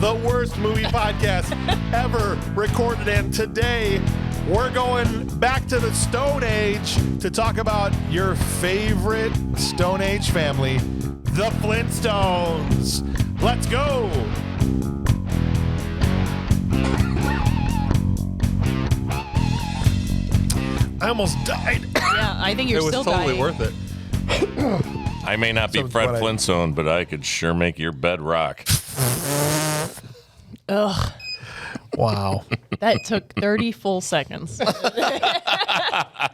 the worst movie podcast ever recorded. And today, we're going back to the Stone Age to talk about your favorite Stone Age family, the Flintstones. Let's go. I almost died. Yeah, I think you're still dying. It was totally worth it. I may not be Fred Flintstone, but I could sure make your bed rock. Ugh. Wow. That took 30 full seconds.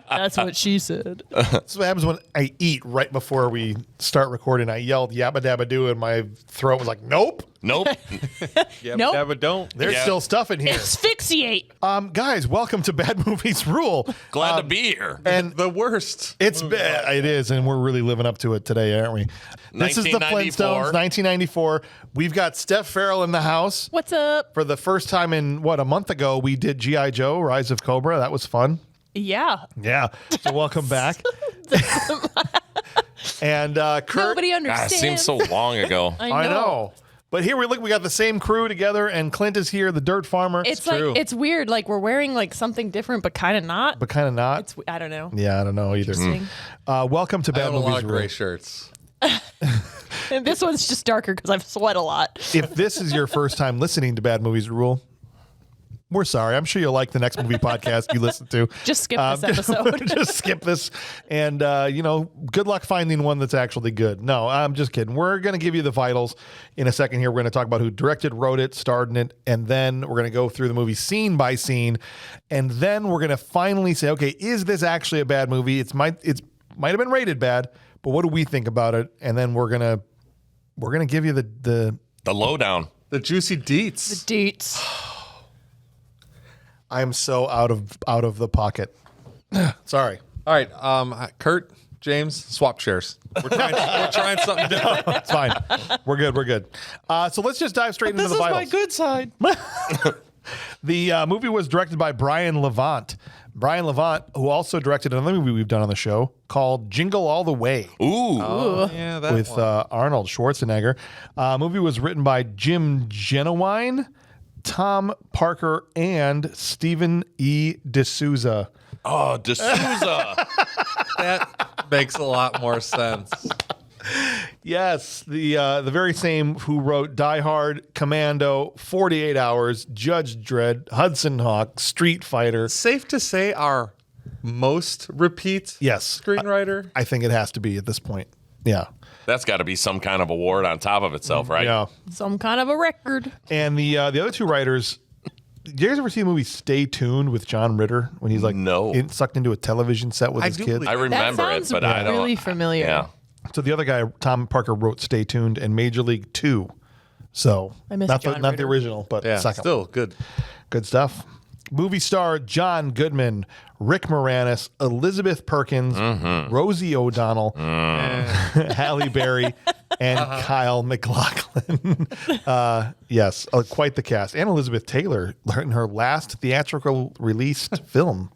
That's what she said. That's what happens when I eat right before we start recording. I yelled Yabba-Dabba-Doo and my throat was like, nope. Nope. Nope. Yeah, but don't. There's still stuff in here. Asphyxiate. Guys, welcome to Bad Movies Rule. Glad to be here. And The worst. it's bad. It is, and we're really living up to it today, aren't we? This is the 1994. Flintstones, 1994. We've got Steph Farrell in the house. What's up? For the first time in, a month ago, we did G.I. Joe, Rise of Cobra. That was fun. Yeah. Yeah. So welcome back. And Kurt. Nobody God, it understands. seems so long ago. I know. But here we got the same crew together, and Clint is here, the dirt farmer. It's like true. it's weird. Like we're wearing like something different, but kind of not. but kind of not. It's I don't know. Yeah, I don't know either. Interesting. Welcome to I Bad own a lot Movies of gray Rule. shirts. And this one's just darker because I've sweat a lot. If this is your first time listening to Bad Movies Rule, we're sorry. I'm sure you'll like the next movie podcast you listen to. Just skip this episode. Just skip this. And, good luck finding one that's actually good. No, I'm just kidding. We're going to give you the vitals in a second here. We're going to talk about who directed, wrote it, starred in it, and then we're going to go through the movie scene by scene. And then we're going to finally say, okay, is this actually a bad movie? It might have been rated bad, but what do we think about it? And then we're going to give you the The lowdown. The juicy deets. Dates. I'm so out of the pocket. Sorry. All right, Kurt, James, swap shares. We're trying something different. It's fine. We're good. So let's just dive straight into the vitals. good side. The movie was directed by Brian Levant. Brian Levant, who also directed another movie we've done on the show called Jingle All the Way Ooh. Yeah, that with one. Arnold Schwarzenegger. Movie was written by Jim Genuine, Tom Parker, and Stephen E. D'Souza. Oh, D'Souza. That makes a lot more sense. Yes, the very same who wrote Die Hard, Commando, 48 Hours, Judge Dredd, Hudson Hawk, Street Fighter. Safe to say our most repeat Yes. screenwriter. I think it has to be at this point. Yeah. That's got to be some kind of award on top of itself, right? Yeah. Some kind of a record. And the other two writers, did you guys ever see the movie Stay Tuned with John Ritter when he's like sucked into a television set with I his do kids? believe- I That remember it, sounds but I don't. really familiar. Yeah. So the other guy, Tom Parker, wrote Stay Tuned and Major League 2. So I miss not John the Ritter. original, but Yeah, second. still good. Good stuff. Movie star John Goodman, Rick Moranis, Elizabeth Perkins, Rosie O'Donnell, Halle Berry, and Kyle MacLachlan. Yes, quite the cast. And Elizabeth Taylor in her last theatrical released film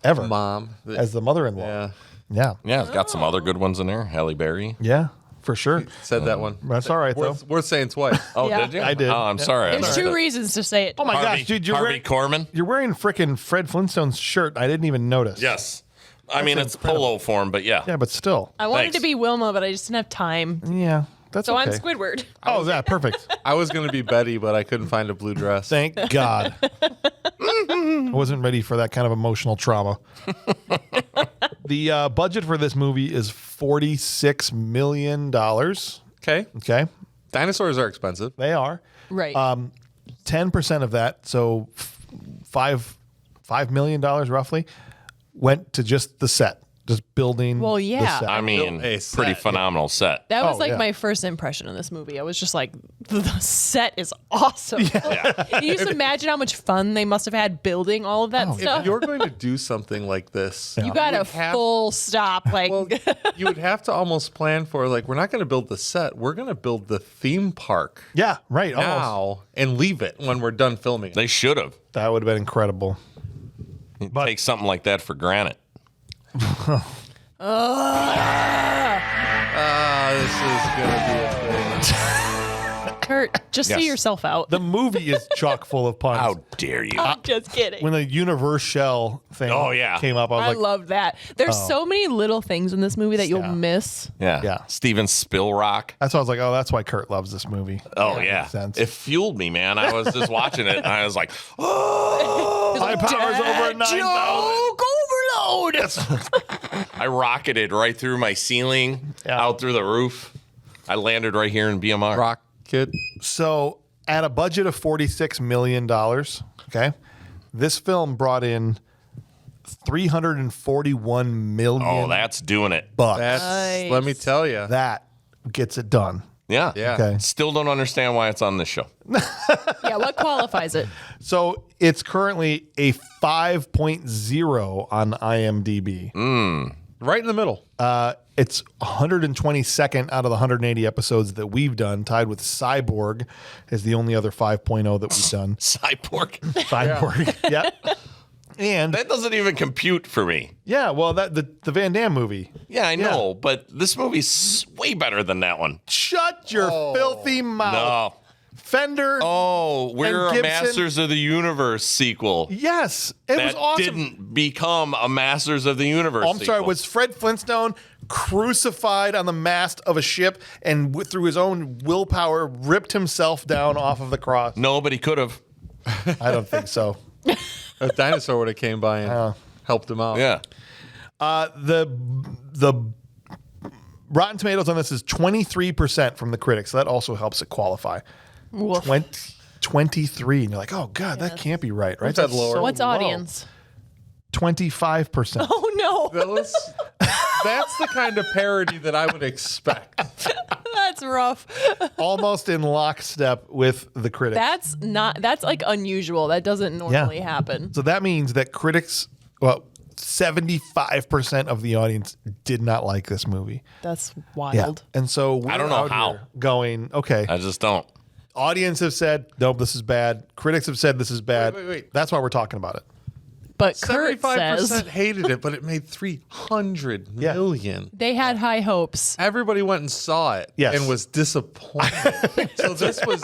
ever. Mom. As the mother-in-law. Yeah. Yeah. Yeah, it's got some other good ones in there. Halle Berry. Yeah, for sure. Said that one. That's all right, though. Worth saying twice. Oh, Yeah. did you? I did. Oh, I'm sorry. There's two reasons to say it. Oh, my Harvey, gosh, dude, you're Harvey wearing, Korman? you're wearing frickin' Fred Flintstone's shirt. I didn't even notice. Yes. I mean, it's polo form, but yeah. Yeah, but still. I wanted Thanks. to be Wilma, but I just didn't have time. Yeah, that's So okay. I'm Squidward. Oh, yeah, perfect. I was going to be Betty, but I couldn't find a blue dress. Thank God. I wasn't ready for that kind of emotional trauma. The budget for this movie is $46 million. Okay. Okay. Dinosaurs are expensive. They are. Right. 10% of that, so $5 million roughly, went to just the set. Just building Well, the yeah. set. I mean, A set, pretty yeah. phenomenal set. that was oh, like yeah. my first impression of this movie. I was just like, the set is awesome. Can you just imagine how much fun they must have had building all of that If stuff? you're going to do something like this, You got a would have- full stop. Like, Well, you would have to almost plan for, like, we're not going to build the set. We're going to build the theme park Yeah, right. Almost. now and leave it when we're done filming. They should have. That would have been incredible. But- Take something like that for granted. This is going to be a thing. Kurt, just Yes. see yourself out. The movie is chock full of puns. How dare you? I'm just kidding. When the universe shell thing came up, I was I like, love that. There's so many little things in this movie that you'll miss. Yeah. Steven Spielrock. that's why I was like, oh, that's why Kurt loves this movie. Oh, yeah. makes sense. It fueled me, man. I was just watching it, and I was like, oh. My power's over 9,000. Joke overload. I rocketed right through my ceiling, out through the roof. I landed right here in BMR. Rocket. So at a budget of $46 million, okay, this film brought in $341 million. Oh, that's doing it. bucks. That's, Nice. let me tell you. That gets it done. Yeah. Yeah. Okay. Still don't understand why it's on this show. Yeah, what qualifies it? So it's currently a 5.0 on IMDb. Right in the middle. It's 122nd out of the 180 episodes that we've done, tied with Cyborg as the only other 5.0 that we've done. Cyborg. Cyborg. Yep. And That doesn't even compute for me. yeah, well, that the Van Damme movie. Yeah, I know, but this movie's way better than that one. Shut your filthy mouth. No. Fender. Oh, we're a Gibson. Masters of the Universe sequel. Yes. It was That awesome. didn't become a Masters of the Universe Oh, I'm sorry. sequel. Was Fred Flintstone crucified on the mast of a ship and through his own willpower ripped himself down off of the cross? No, but he could have. I don't think so. A dinosaur would have came by and helped him out. Yeah. The Rotten Tomatoes on this is 23% from the critics. So that also helps it qualify. Woof. 23. And you're like, oh, God, that can't be right, right? that That's lower? so What's low. audience? 25%. Oh no, That's the kind of parody that I would expect. that's rough. Almost in lockstep with the critics. That's like unusual. That doesn't normally happen. So that means that critics, well, 75% of the audience did not like this movie. That's Yeah. wild. And so we're I don't know out how. here going, okay, I just don't. audience have said, nope, this is bad. Critics have said this is bad. Wait. That's why we're talking about it. But Kurt 75% says hated it, but it made 300 million. they had high hopes. Everybody went and saw it Yes. and was disappointed. So this was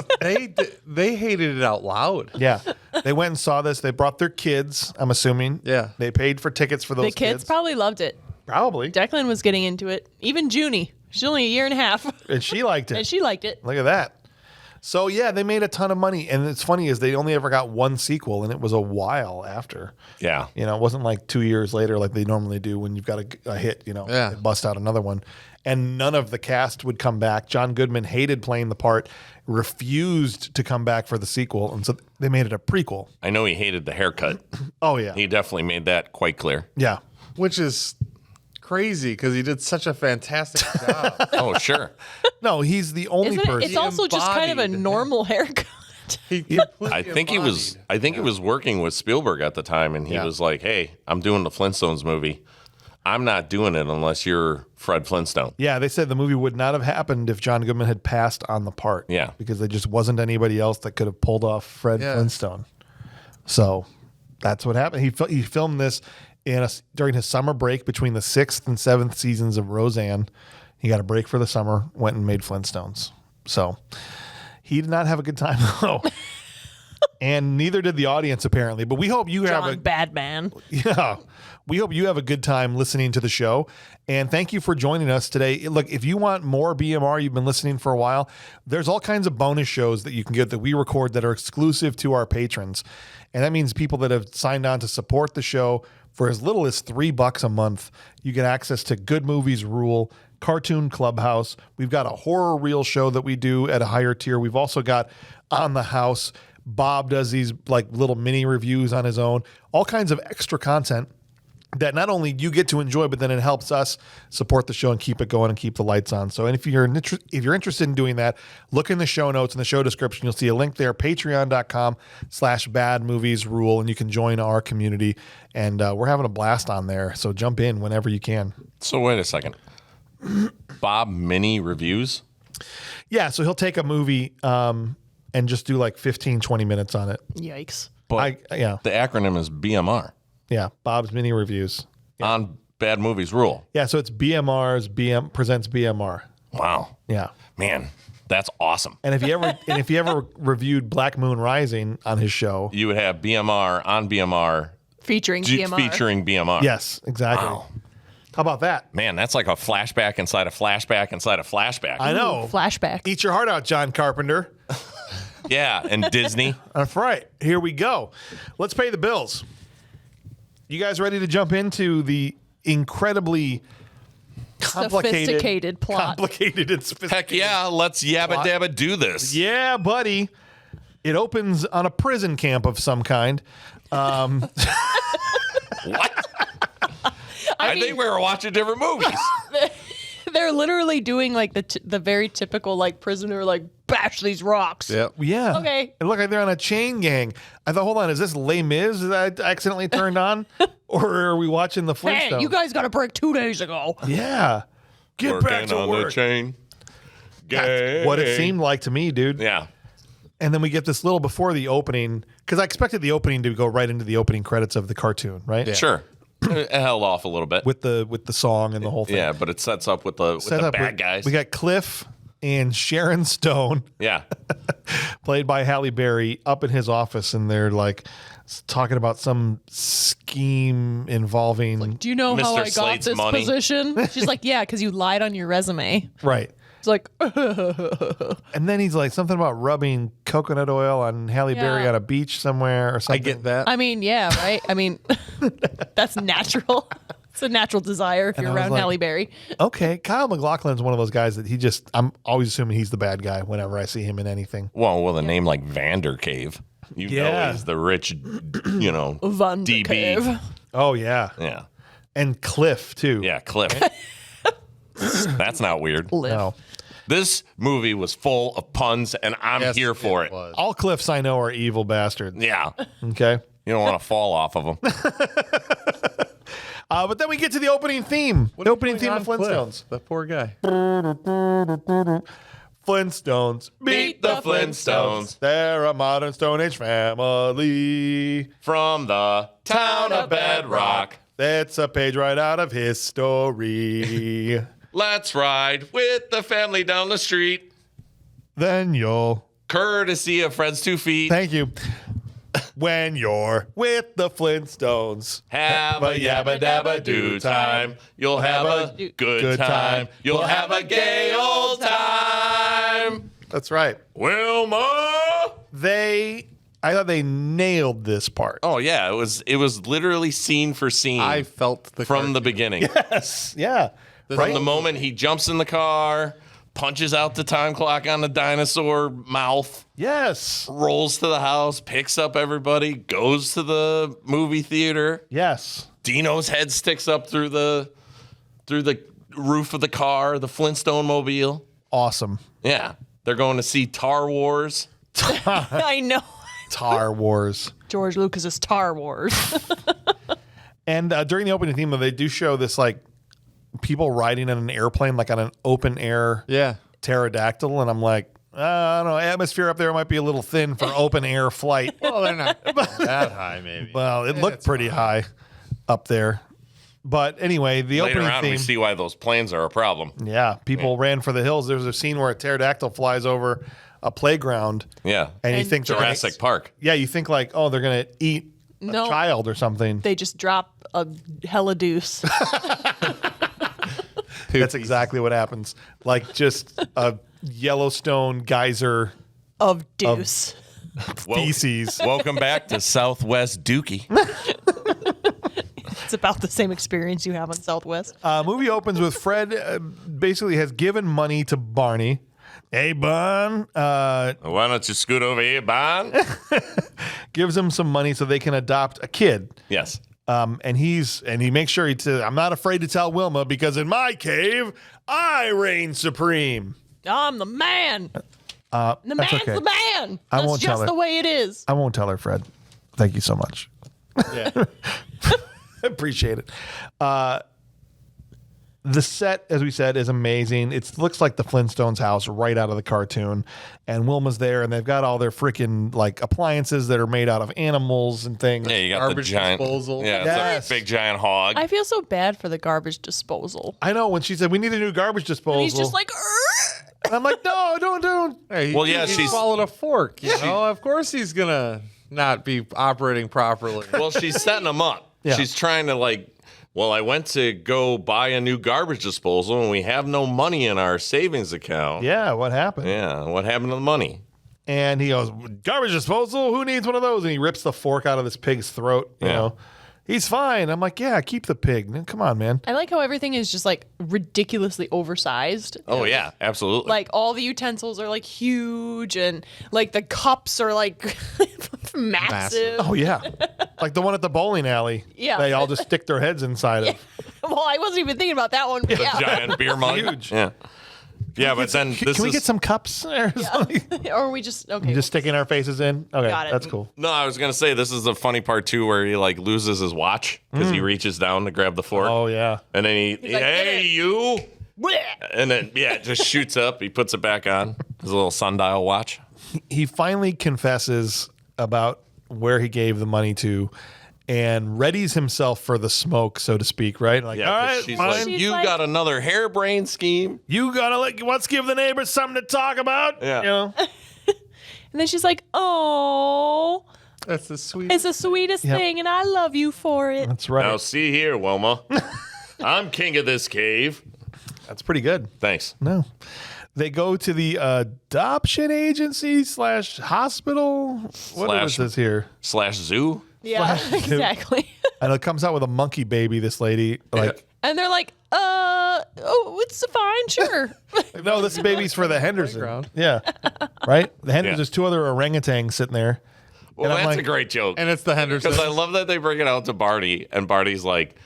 they hated it out loud. Yeah. They went and saw this. They brought their kids, I'm assuming. Yeah. They paid for tickets for those The kids probably loved it. Probably. Declan was getting into it. Even Junie. She's only a year and a half, And she liked and it. she liked it. Look at that. So, yeah, they made a ton of money. And it's funny is they only ever got one sequel, and it was a while after. Yeah. You know, it wasn't like 2 years later like they normally do when you've got a hit, you know, Yeah. they bust out another one. And none of the cast would come back. John Goodman hated playing the part, refused to come back for the sequel. And so they made it a prequel. I know he hated the haircut. Oh, yeah. He definitely made that quite clear. Yeah. Which is crazy because he did such a fantastic job. Oh, sure. No, he's the only Isn't it? person. It's also just kind of a embodied. normal haircut. He completely I think he was embodied. I think he was working with Spielberg at the time, and he Yeah. was like, "Hey, I'm doing the Flintstones movie. I'm not doing it unless you're Fred Flintstone." Yeah, they said the movie would not have happened if John Goodman had passed on the part. Yeah. Because there just wasn't anybody else that could have pulled off Fred Yeah. Flintstone. So that's what happened. He filmed this during his summer break between the 6th and 7th seasons of Roseanne. He got a break for the summer, went and made Flintstones. So he did not have a good time, though. And neither did the audience, apparently. But we hope you have John Badman. Yeah. We hope you have a good time listening to the show. And thank you for joining us today. Look, if you want more BMR, you've been listening for a while, there's all kinds of bonus shows that you can get that we record that are exclusive to our patrons. And that means people that have signed on to support the show for as little as $3 a month. You get access to Good Movies Rule, Cartoon Clubhouse. We've got a horror reel show that we do at a higher tier. We've also got On the House. Bob does these like little mini reviews on his own, all kinds of extra content that not only you get to enjoy, but then it helps us support the show and keep it going and keep the lights on. So, and if you're interested in doing that, look in the show notes in the show description. You'll see a link there, patreon.com/badmoviesrule, and you can join our community. And we're having a blast on there. So jump in whenever you can. So wait a second. Bob mini reviews? Yeah. So he'll take a movie and just do like 15, 20 minutes on it. Yikes. But Yeah. the acronym is BMR. Yeah. Bob's mini reviews. On Bad Movies Rule. Yeah. So it's BMR's presents BMR. Wow. Yeah. Man, That's awesome. And if he ever reviewed Black Moon Rising on his show, You would have BMR on BMR Featuring BMR. featuring BMR. yes, exactly. Wow. How about that? Man, that's like a flashback inside a flashback inside a flashback. I know. Flashback. Eat your heart out, John Carpenter. Yeah, and Disney. That's right. Here we go. Let's pay the bills. You guys ready to jump into the incredibly Sophisticated plot. complicated and sophisticated? Heck yeah, let's Yabba-Dabba-Doo this. Yeah, buddy. It opens on a prison camp of some kind. What? I mean- think we were watching different movies. They're literally doing like the very typical like prisoner like bash these rocks. Yep. Yeah. Okay. It looked like they're on a chain gang. I thought, hold on, is this Les Mis that I accidentally turned on? Or are we watching the Flintstones? Hey, you guys got a break 2 days ago. Yeah. Get back Working to on work. the chain. That's what it seemed like to me, dude. Yeah. And then we get this little before the opening, because I expected the opening to go right into the opening credits of the cartoon, right? Sure. It held off a little bit. With the song and the whole thing. Yeah, but it sets up with the Set up bad with- guys. We got Cliff and Sharon Stone, yeah. played by Halle Berry, up in his office, and they're like talking about some scheme involving Do you know how Mr. I got Slade's this money. position? She's like, yeah, because you lied on your resume. right. It's like, And then he's like something about rubbing coconut oil on Halle Berry Yeah. on a beach somewhere or I something. get that. I mean, yeah, right? I mean, that's natural. It's a natural desire if And you're I was around like- Halle Berry. Okay, Kyle MacLachlan's one of those guys that I'm always assuming he's the bad guy whenever I see him in anything. Well, with a name like Vandercave, you know Yeah. he's the rich, Van der DB. Cave. Oh yeah, Yeah. and Cliff too. Yeah, Cliff. That's not weird. Live. No. This movie was full of puns, and I'm Yes, here for it. was. All Cliffs I know are evil bastards. Yeah. Okay, You don't want to fall off of them. but then we get to the opening theme. The opening theme of Cliff, Flintstones. the poor guy. Flintstones, Meet the Flintstones They're a modern Stone Age family. from the town of Bedrock. That's a page right out of history. Let's ride with the family down the street. Then you'll Courtesy of Fred's 2 Feet. thank you. When you're with the Flintstones, Have a Yabba-Dabba-Doo time. You'll have a good time. You'll have a gay old time. that's right. Wilma. I thought they nailed this part. Oh yeah, it was literally scene for scene I felt the from the beginning. Yes, yeah. From the moment he jumps in the car, punches out the time clock on the dinosaur mouth, Yes, rolls to the house, picks up everybody, goes to the movie theater. yes. Dino's head sticks up through the roof of the car, the Flintstone mobile. Awesome. Yeah. They're going to see Tar Wars. I know. Tar Wars. George Lucas's Tar Wars. And during the opening theme, they do show this like people riding on an airplane, like on an open air Yeah. pterodactyl, and I'm like, I don't know, atmosphere up there might be a little thin for open air flight. Well, they're not that high, maybe. Well, it looked It's pretty high up there. But anyway, the Later opening on, theme. we see why those planes are a problem. Yeah, people ran for the hills. There's a scene where a pterodactyl flies over a playground, Yeah. and you And think they're gonna- Jurassic Park. Yeah, you think like, oh, they're gonna eat a No. child or something. They just drop a hella deuce. That's exactly what happens. Like just a Yellowstone geyser of deuce. feces. Welcome back to Southwest Dookie. It's about the same experience you have on Southwest. Movie opens with Fred basically has given money to Barney. Hey, Bon, Why don't you scoot over here, Bon? gives him some money so they can adopt a kid. Yes. And he makes sure I'm not afraid to tell Wilma because in my cave, I reign supreme. I'm the man. The man's okay. the man. I That's won't tell just her. the way it is. I won't tell her, Fred. Thank you so much. Yeah. Appreciate it. The set, as we said, is amazing. It looks like the Flintstones house right out of the cartoon. And Wilma's there, and they've got all their freaking like appliances that are made out of animals and things. Yeah, you got Garbage the giant disposal. Yeah, Yes. it's a big giant hog. I feel so bad for the garbage disposal. I know when she said we need a new garbage disposal. And he's just like, "Urgh." And I'm like, no, don't. Hey, Well, yeah, he she's- swallowed a fork. You know, of course he's gonna not be operating properly. Well, she's setting him up. Yeah. She's trying to well, I went to go buy a new garbage disposal and we have no money in our savings account. Yeah, what happened? Yeah, what happened to the money? And he goes, garbage disposal? Who needs one of those? And he rips the fork out of this pig's throat. You know, he's fine. I'm like, yeah, keep the pig. Come on, man. I like how everything is just like ridiculously oversized. Oh, yeah, absolutely. Like all the utensils are like huge and like the cups are like massive. Oh, yeah. Like the one at the bowling alley. Yeah. They all just stick their heads inside of. Well, I wasn't even thinking about that one. But the yeah. giant beer mug. Huge. Yeah. Yeah, but then this Can we is... get some cups or something? Or we just okay. Just sticking our faces in? Okay, Got it. that's cool. No, I was going to say, this is the funny part, too, where he, loses his watch because he reaches down to grab the fork. Oh, yeah. And then he, like, hey, "Get it." you. Blech. And then, it just shoots up. He puts it back on, his little sundial watch. He finally confesses about where he gave the money to and readies himself for the smoke, so to speak, right? Like, Yeah, all 'cause right, she's fine. like, She's you like- got another harebrained scheme. You gotta let's give the neighbors something to talk about. Yeah. You know? And then she's like, "Oh, That's the sweet. it's the sweetest Yep. thing, and I love you for it." That's right. Now, see here, Wilma. I'm king of this cave. That's pretty good. Thanks. No. They go to the adoption agency / hospital. What is this here? / zoo. Yeah, Flash. exactly. And it comes out with a monkey baby, this lady. Like, And they're like, oh, it's fine, sure." no, this baby's for the Henderson. playground. Yeah. Right? The Henderson, Yeah. there's 2 other orangutans sitting there. Well, And I'm that's like- a great joke. and it's the Henderson. Because I love that they bring it out to Barney, and Barney's like,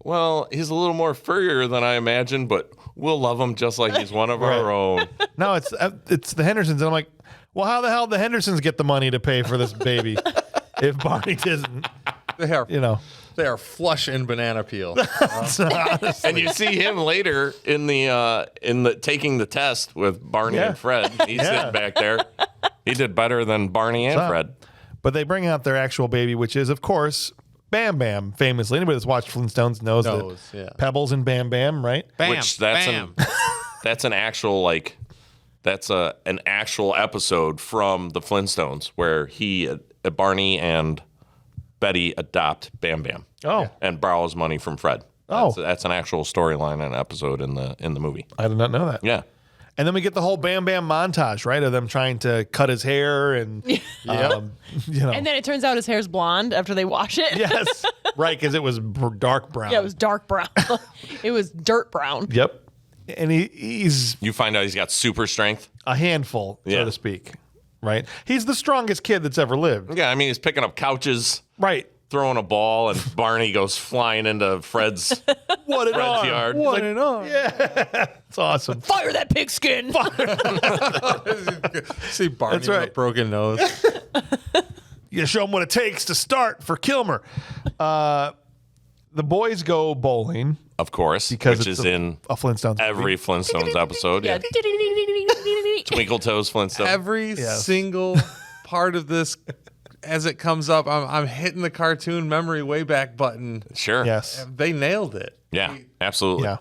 well, he's a little more furrier than I imagined, but we'll love him just like he's one of our own. No, it's the Hendersons. And I'm like, well, how the hell the Hendersons get the money to pay for this baby if Barney doesn't, They are, you know? they are flush in banana peel. And you see him later in the taking the test with Barney Yeah. and Fred. He's Yeah. sitting back there. He did better than Barney and up? Fred. But they bring out their actual baby, which is, of course, Bam Bam. Famously, anybody that's watched Flintstones knows Knows, that yeah. Pebbles and Bam Bam, right? Bam, Which that's bam. that's an actual an actual episode from the Flintstones where Barney and Betty adopt Bam Bam. Oh, And borrows money from Fred. Oh. That's an actual storyline and episode in the movie. I did not know that. Yeah. And then we get the whole Bam Bam montage, right, of them trying to cut his hair and, you know. And then it turns out his hair's blonde after they wash it. Yes, right, because it was dark brown. Yeah, it was dark brown. It was dirt brown. Yep. And he's You find out he's got super strength. a handful, so Yeah. to speak, right? He's the strongest kid that's ever lived. Yeah, I mean he's picking up couches, Right. throwing a ball, and Barney goes flying into Fred's What an Fred's arm. yard. What an arm. It's awesome. Fire that pigskin. See Barney That's with right. a broken nose. You show them what it takes to start for Kilmer. The boys go bowling Of course, because which it's is in a Flintstones every movie. Flintstones episode. Yeah. Twinkle Toes Flintstone. Every Yes. single part of this, as it comes up, I'm hitting the cartoon memory way back button. Sure. Yes. They nailed it. Yeah, absolutely. Yeah.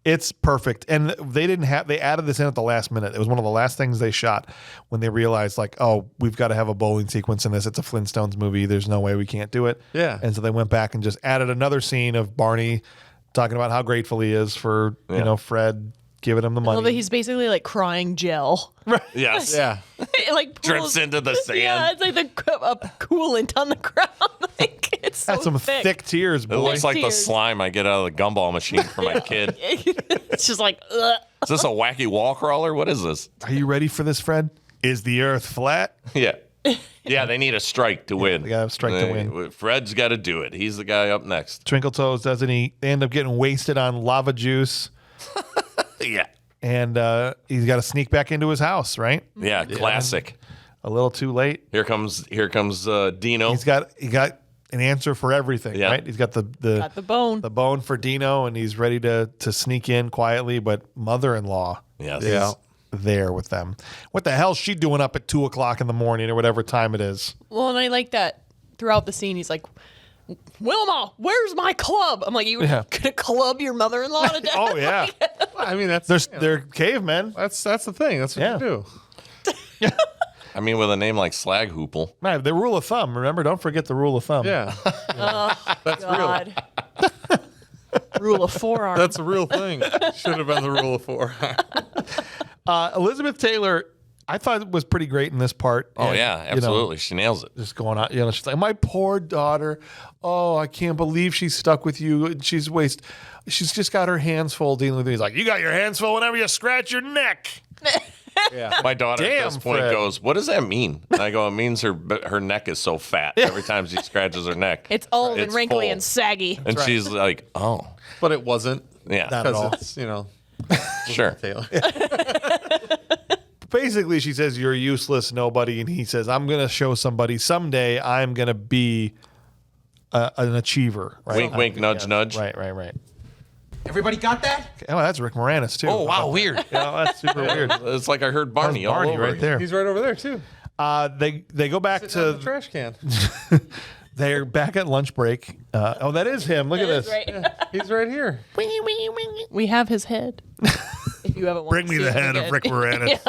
It's perfect. And they added this in at the last minute. It was one of the last things they shot when they realized, like, oh, we've got to have a bowling sequence in this. It's a Flintstones movie. There's no way we can't do it. Yeah. And so they went back and just added another scene of Barney talking about how grateful he is for, you know, Fred giving him the I love that money. he's basically like crying gel. Yes. Yeah. It like Drips pulls- into the sand. Yeah, it's like the coolant on the ground. Like it's so That's some thick tears, It boy. looks like the Tears. slime I get out of the gumball machine for my kid. It's just like, ugh. Is this a wacky wall crawler? What is this? Are you ready for this, Fred? Is the earth flat? Yeah. Yeah, they need a strike to win. they gotta have a strike to win. Fred's got to do it. He's the guy up next. Twinkle Toes doesn't he? They end up getting wasted on lava juice. Yeah. And he's got to sneak back into his house, right? Yeah, classic. A little too late. Here comes Dino. He got an answer for everything, Yeah. right? He's got Got the bone. the bone for Dino, and he's ready to sneak in quietly. But mother-in-law Yes. Yeah. is there with them. What the hell's she doing up at 2:00 in the morning or whatever time it is? Well, and I like that throughout the scene. He's like, Wilma, where's my club? I'm like, you Yeah. gonna club your mother-in-law to death? Oh yeah, I mean, that's they're cavemen. that's the thing. That's what Yeah. you do. I mean, with a name like Slag Hoople. Right, the rule of thumb. Remember, don't forget the rule of thumb. Yeah, that's real. God. Rule of forearm. That's a real thing. Should have been the rule of 4. Elizabeth Taylor, I thought was pretty great in this part. Oh, And, yeah, absolutely. She nails it. Just going on, she's like, my poor daughter. Oh, I can't believe she's stuck with you. She's just got her hands full dealing with me. He's like, you got your hands full whenever you scratch your neck. Yeah. My daughter at Damn, this point Fred. goes, what does that mean? And I go, it means her neck is so fat every time she scratches her neck. It's old and wrinkly full. and saggy. And she's like, oh, But it wasn't yeah, Not at all. because it's sure. Taylor. Basically, she says, you're useless, nobody. And he says, I'm going to show somebody someday I'm going to be an achiever. Right? Wink, wink, nudge, nudge. Right. Everybody got that? Okay. Oh, that's Rick Moranis, too. Oh, wow, weird. Yeah, that's super weird. It's like I heard Barney, That's Barney all over right again. there. He's right over there too. They go back Sitting on the to, trash can. they're back at lunch break. Oh, that is him. Look at this. Right. He's right here. We have his head. If you haven't Bring me the head of Rick Moranis.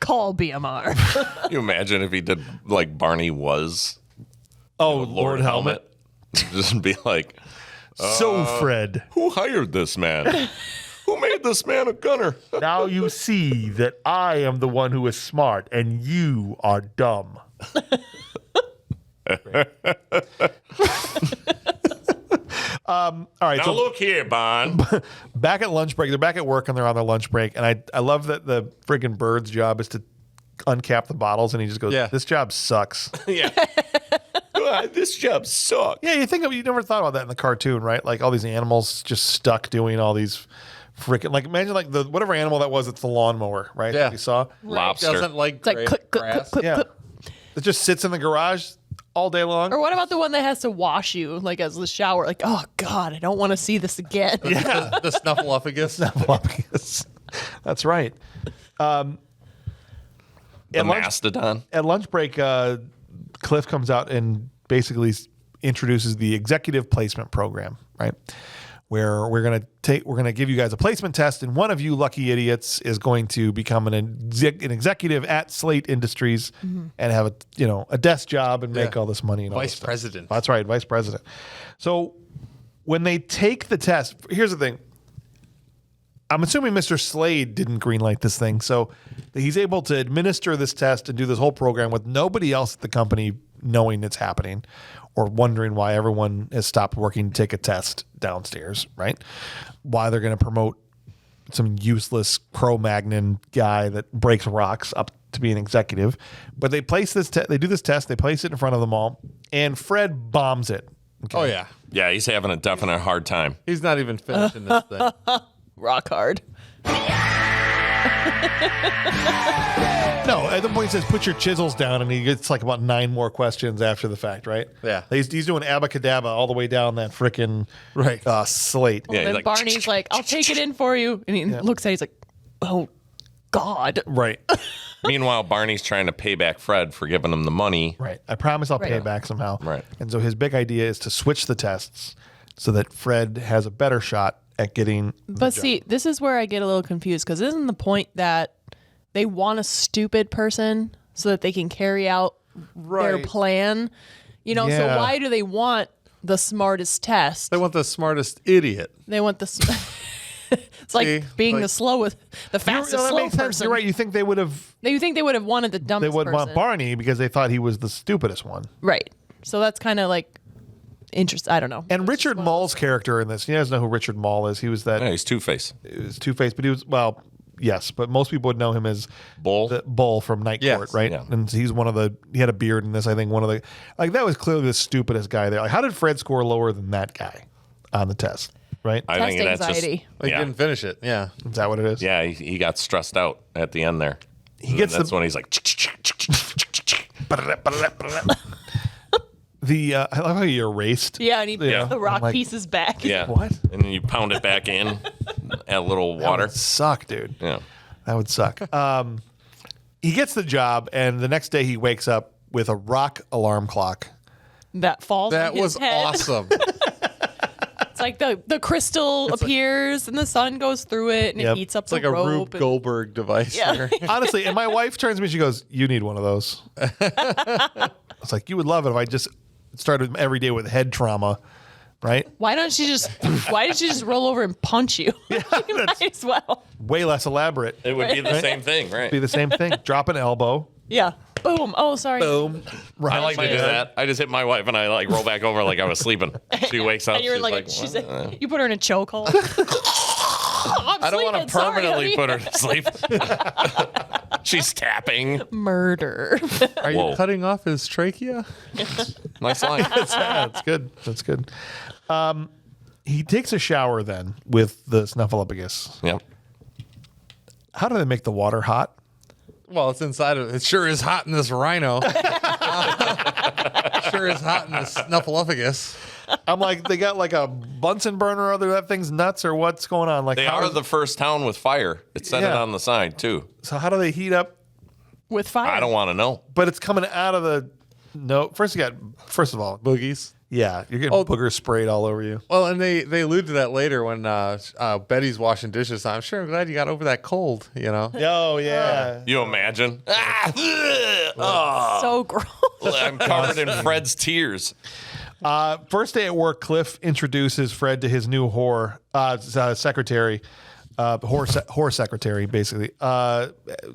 Call BMR. Can you imagine if he did like Barney was Oh, Lord Helmet. Just be like, So, Fred, who hired this man? Who made this man a gunner? now you see that I am the one who is smart and you are dumb. All right, Now so look here, Bond. back at lunch break. They're back at work and they're on their lunch break. And I love that the friggin' bird's job is to uncap the bottles. And he just goes, Yeah. this job sucks. Yeah. This job sucks. Yeah, you never thought about that in the cartoon, right? Like all these animals just stuck doing all these freaking, like imagine like the whatever animal that was, it's the lawnmower, right? Yeah. That you saw? Lobster. Doesn't like It's like click, click, grass. click, click, Yeah. click. It just sits in the garage all day long. Or what about the one that has to wash you, like as the shower? Like, oh God, I don't want to see this again. Yeah. The snuffleupagus. That's right. The At lunch- mastodon. At lunch break, Cliff comes out and basically introduces the executive placement program, right? Where we're gonna give you guys a placement test, and one of you lucky idiots is going to become an executive at Slate Industries and have a desk job and make Yeah. all this money and all Vice this stuff. president. That's right, vice president. So when they take the test, here's the thing. I'm assuming Mr. Slade didn't greenlight this thing, so he's able to administer this test and do this whole program with nobody else at the company knowing it's happening or wondering why everyone has stopped working to take a test downstairs, right? Why they're going to promote some useless Cro-Magnon guy that breaks rocks up to be an executive. But they place this they do this test, they place it in front of them all, and Fred bombs it. Oh yeah. Yeah, he's having a definite hard time. He's not even finishing this thing. Rock hard. No, at the point he says, put your chisels down, and he gets like about 9 more questions after the fact, right? Yeah. He's doing Yabba-Dabba-Doo all the way down that frickin' Right. slate. Yeah, he's Then like, Barney's like, I'll take it in for you. And he looks at it, he's like, oh God. Right. Meanwhile, Barney's trying to pay back Fred for giving him the money. Right. I promise I'll pay Right. it back somehow. Right. And so his big idea is to switch the tests so that Fred has a better shot at getting But see, this is where I get a little confused because isn't the point that they want a stupid person so that they can carry out their Right. plan? So Yeah. why do they want the smartest test? They want the smartest idiot. They want the. It's like See, being like- the fastest that slow makes sense. person. You're right. You think they would have You think they would have wanted the dumbest want person. Barney because they thought he was the stupidest one. Right. So that's kind of like interesting. I don't know. And Richard Mall's character in this, you guys know who Richard Mall is. He was that Yeah, he's Two-Face. It was Two-Face, but he was, well, yes, but most people would know him as Bull. the Bull from Night Yes, Court, right? yeah. And he had a beard in this, I think that was clearly the stupidest guy there. Like, how did Fred score lower than that guy on the test, right? I Test think that's anxiety. just Like yeah. didn't finish it. Yeah. Is that what it is? Yeah, he got stressed out at the end there. gets That's the- when he's like, I love how he erased. Yeah, and he Yeah. put the rock I'm like, pieces back. yeah. What? And then you pound it back in, add a little That water. would suck, dude. Yeah. That would suck. He gets the job, and the next day he wakes up with a rock alarm clock that falls That on his was head. awesome. It's like the crystal appears and the sun goes through it and Yep. it eats up It's the like a rope. Rube and- Goldberg device. Yeah. There. Honestly, and my wife turns to me, she goes, "You need one of those." I was like, "You would love it if I just started every day with head trauma, right? Why did you just roll over and punch you? You might as well. Way less elaborate. It would be the same thing, right? Be the same thing. Drop an elbow. Yeah. Boom. Oh, sorry. Boom. Right. I like to do that. I just hit my wife and I like roll back over like I was sleeping. She wakes up. And you're she's like, "What?" you put her in a chokehold. I don't want to permanently put her to sleep. She's tapping. Murder. Are you Whoa. cutting off his trachea? Nice line. Yeah, that's good. That's good. He takes a shower then with the Snuffleupagus. Yep. How do they make the water hot? Well, it's inside of it. Sure is hot in this rhino. Sure is hot in this Snuffleupagus. I'm like, they got like a Bunsen burner or that thing's nuts or what's going on? Like, They how are is- the first town with fire. It said it Yeah. on the side too. so how do they heat up? With fire. I don't want to know. But it's coming out of the no. First of all, Boogies. yeah, you're getting Oh. booger sprayed all over you. Well, and they allude to that later when Betty's washing dishes. I'm sure I'm glad you got over that cold, you know? Oh yeah. You imagine? Oh, So gross. I'm covered in Fred's tears. First day at work, Cliff introduces Fred to his new whore secretary, whore secretary, basically,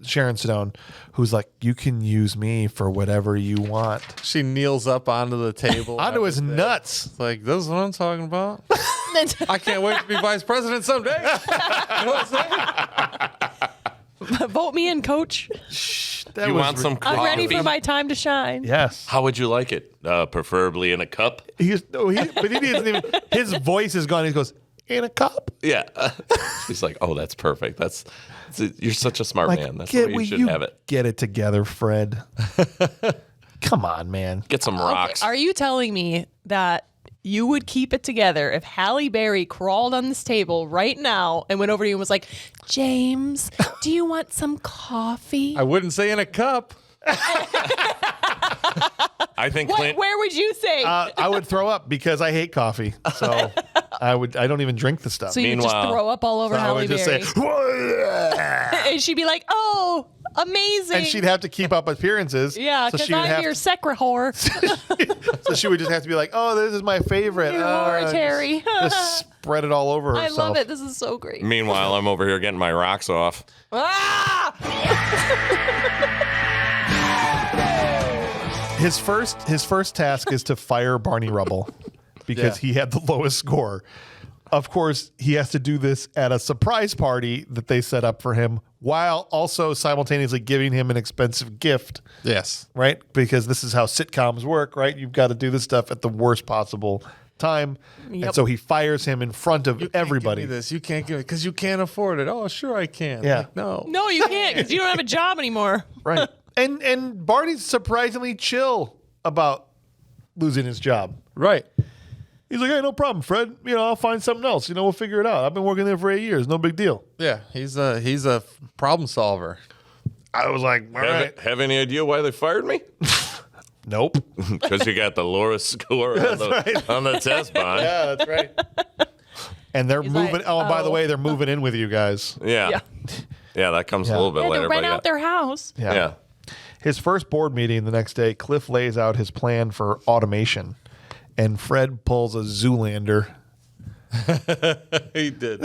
Sharon Stone, who's like, "You can use me for whatever you want." She kneels up onto the table. Onto his everything. nuts. It's like, this is what I'm talking about. I can't wait to be vice president someday. You know what I'm saying? Vote me in, coach. That You was want some I'm coffee? ready for my time to shine. Yes. How would you like it? Preferably in a cup. But he doesn't even. His voice is gone. He goes, "In a cup." Yeah. She's like, oh, that's perfect. You're such a smart Like, man. That's the way you should have it. Get it together, Fred. Come on, man. Get some rocks. Are you telling me that you would keep it together if Halle Berry crawled on this table right now and went over to you and was like, "James, do you want some coffee?" I wouldn't say in a cup. I think What, Clint. where would you say? I would throw up because I hate coffee. So I don't even drink the stuff. so you would just meanwhile- throw up all over I Halle would just Berry. say, And she'd be like, "Oh, amazing." and she'd have to keep up appearances. yeah, so because she would I'm have your secret whore. so she would just have to be like, "Oh, this is my favorite." You're Laura Terry. Just spread it all over I herself. love it. This is so great. Meanwhile, I'm over here getting my rocks off. Ah! His first task is to fire Barney Rubble because he had the lowest score. Of course, he has to do this at a surprise party that they set up for him while also simultaneously giving him an expensive gift, Yes. right? Because this is how sitcoms work, right? You've got to do this stuff at the worst possible time. And Yep. so he fires him in front of everybody. Give me this. You can't give it because you can't afford it. Oh, sure I can. Yeah. Like, no. No, you can't because you don't have a job anymore. Right. And Barney's surprisingly chill about losing his job. Right. He's like, "Hey, no problem, Fred. I'll find something else. We'll figure it out. I've been working there for 8 years. No big deal." Yeah. He's a problem solver. I was like, "All right." Have any idea why they fired me? Nope. Because you got the lowest score on the test, Bond. Yeah, that's right. And they're He's moving. like, oh, and by the "Oh." way, they're moving in with you guys. Yeah. Yeah, that comes a little bit They had later. to rent but out their house. yeah. His first board meeting the next day, Cliff lays out his plan for automation, and Fred pulls a Zoolander. He did.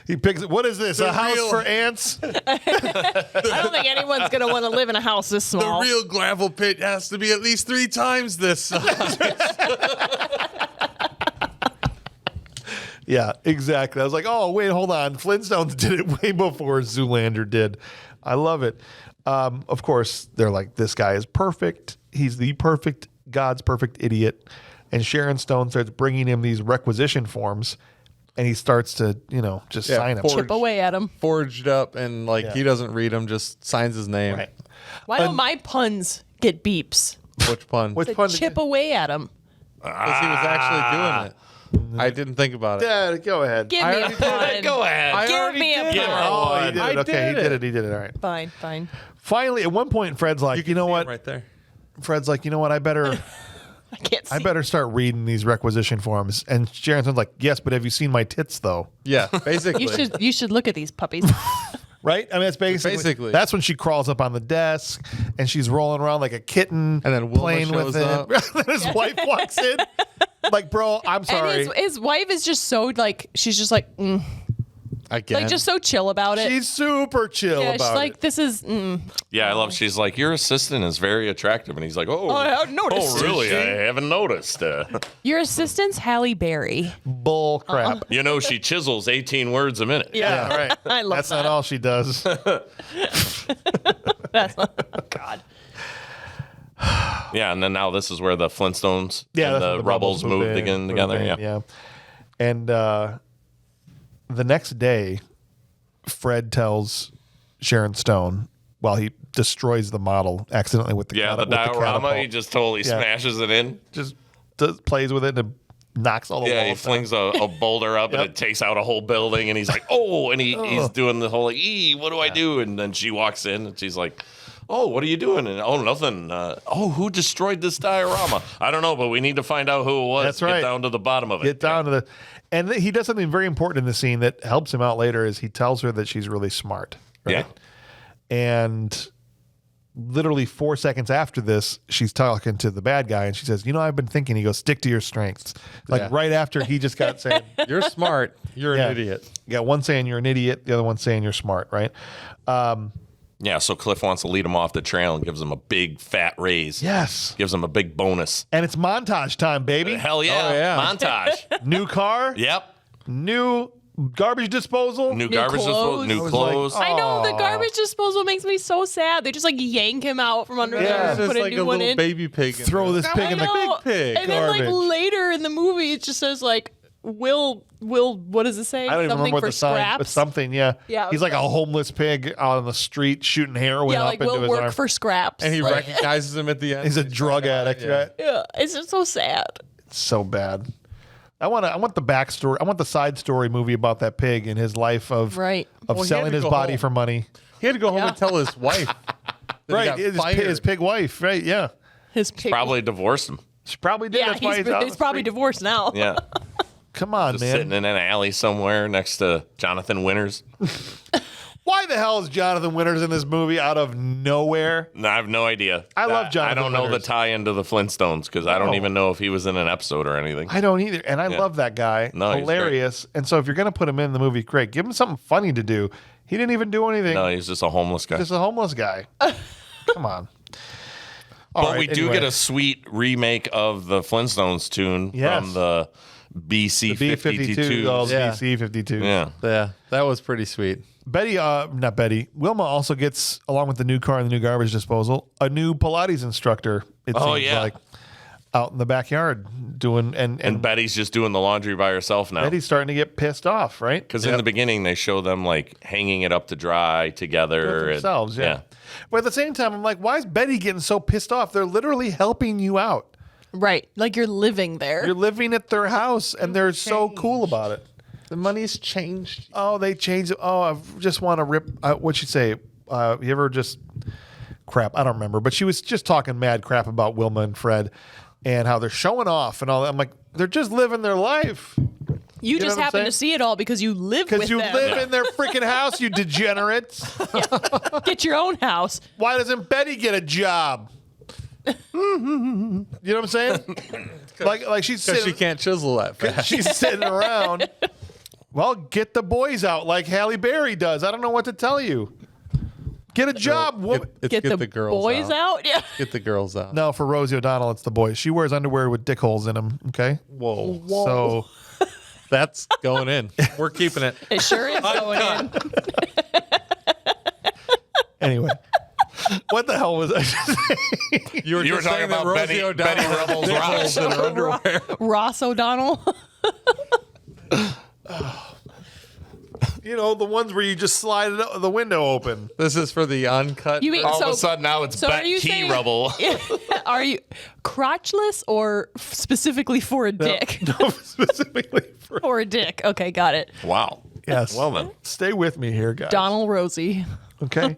He picks. What is this? A house real- for ants? I don't think anyone's going to want to live in a house this The small. real gravel pit has to be at least 3 times this size. Yeah, exactly. I was like, "Oh, wait, hold on. Flintstones did it way before Zoolander did." I love it. Of course, they're like, "This guy is perfect. He's the perfect, God's perfect idiot." And Sharon Stone starts bringing him these requisition forms, and he starts to, just Yeah, sign them. forge- Chip away at him. Forged up and he doesn't read them, just signs his name. Right. Why don't my puns get beeps? Which pun? Which To pun did chip you- away at him. Because he was actually doing it. I didn't think about it. Yeah, go ahead. Give me a pun. Go ahead. I Give already me a did. pun. Oh, he did it. I Okay, did he did it. it. He did it. All right. Fine, fine. Finally, at one point, Fred's like, "You know See him what? right there. Fred's like, you know what? I I can't see. better start reading these requisition forms. And Sharon Stone's like, yes, but have you seen my tits though? Yeah, basically. You should look at these puppies. Right? I mean, that's basically. That's when she crawls up on the desk and she's rolling around like a kitten, And then Wilma playing with shows it. up. Then his wife walks in. Like, bro, I'm sorry. And his wife is just so like, she's just like, Again. like just so chill about it. She's super chill Yeah, about she's like, it. this is. Yeah, I love. She's like, your assistant is very attractive, and he's like, oh, I haven't noticed. Oh, really? I haven't noticed. Your assistant's Halle Berry. Bull crap. You know, she chisels 18 words a minute. Yeah, right. I love That's that. not all she does. That's God. Yeah, and then now this is where the Flintstones Yeah, and that's when the Rubbles moved in, again moved together. in, Yeah. And the next day, Fred tells Sharon Stone while he destroys the model accidentally with the Yeah, the with diorama, catapult. he just totally smashes it in. just plays with it and it knocks all the Yeah, he walls down. flings a boulder up and Yep. it takes out a whole building, and he's like, oh, and he's doing the whole, like, what do I do? And then she walks in and she's like, oh, what are you doing? And oh, nothing. Who destroyed this diorama? I don't know, but we need to find out who it was. That's right. Get down to the bottom of it. Get down to the, and he does something very important in the scene that helps him out later. Is he tells her that she's really smart, right? Yeah. And literally 4 seconds after this, she's talking to the bad guy, and she says, "You know, I've been thinking." He goes, "Stick to your strengths." Like Yeah. right after he just got saying, You're smart. You're Yeah. an idiot. "You got one saying you're an idiot, the other one saying you're smart," right? Yeah, so Cliff wants to lead him off the trail and gives him a big fat raise. Yes, Gives him a big bonus. and it's montage time, baby. Hell yeah. Oh, yeah. Montage. New car, Yep. new garbage disposal, New garbage clothes. disposal, new I was clothes. like, I know the garbage disposal makes me so sad. They just like yank him out from under Yeah. there It's and put just a like new a one little in. baby pig. in throw there. this pig I in the know. pig. And then like Garbage. later in the movie, it just says like Will. What does it say? I don't even Something remember what for the sign, scraps. but something, yeah. Yeah, it He's was like a homeless pig out on the street shooting heroin Yeah, up like into Will his work arm. for scraps. And he Like, recognizes him at the end. He's a drug addict, right? yeah, it's just so sad. It's so bad. I want the backstory. I want the side story movie about that pig and his life of Right. of Well, he had selling to his go body home. for money. He had to go home Yeah. and tell his wife. that he Right, got his fired. pig wife. Right, yeah. His pig. Probably divorced him. She probably did. Yeah, That's why he's out on he's the probably street. divorced now. Yeah. Come on, Just man. sitting in an alley somewhere next to Jonathan Winters. Why the hell is Jonathan Winters in this movie out of nowhere? No, I have no idea. I love I Jonathan don't know Winters. the tie into the Flintstones because I don't No. even know if he was in an episode or anything. I don't either. And I Yeah. love that guy. No, he's hilarious. And so if you're going to put him in the movie, great. Give him something funny to do. He didn't even do anything. No, he's just a homeless guy. Just a homeless guy. Come on. All But right, we do anyway. get a sweet remake of the Flintstones tune Yes. from the BC B-52, 52. the BC-52. Yeah. Yeah, that was pretty sweet. Not Betty. Wilma also gets, along with the new car and the new garbage disposal, a new Pilates instructor. It Oh, seems yeah. like out in the backyard doing And Betty's just doing the laundry by herself now. Betty's starting to get pissed off, right? Because in the beginning, they show them like hanging it up to dry together. and- themselves, yeah. But at the same time, I'm like, why is Betty getting so pissed off? They're literally helping you out. Right. Like you're living there. You're living at their house, and they're so cool about it. The money's changed. Oh, they changed it. Oh, I just want to rip. What'd she say? You ever just crap? I don't remember, but she was just talking mad crap about Wilma and Fred and how they're showing off and all that. I'm like, they're just living their life You know just what I'm happen saying? to see it all because you live with because you them. live in their freaking house, you degenerates. Get your own house. Why doesn't Betty get a job? You know what I'm saying? Like she's Because sitting, she can't chisel that fast. she's sitting around. Well, get the boys out like Halle Berry does. I don't know what to tell you. Get a job. woman. It's Get the girls boys out. Yeah. Get the girls out. No, for Rosie O'Donnell, it's the boys. She wears underwear with dick holes in them. Okay, Whoa. so That's going in. We're keeping it. It sure is going in. anyway, what the hell was I saying? You were You were just talking saying that about Rosie Betty O'Donnell Rubble's dick rocks. holes in her underwear. Ross O'Donnell. You know, the ones where you just slide the window open. This is for the uncut. You mean All so? of a sudden, now it's so are Bet you Key saying- Rubble. Are you crotchless or specifically for a dick? No, specifically for For a dick. Okay, got it. Wow. yes. Well then. Stay with me here, guys. Donald Rosie. Okay.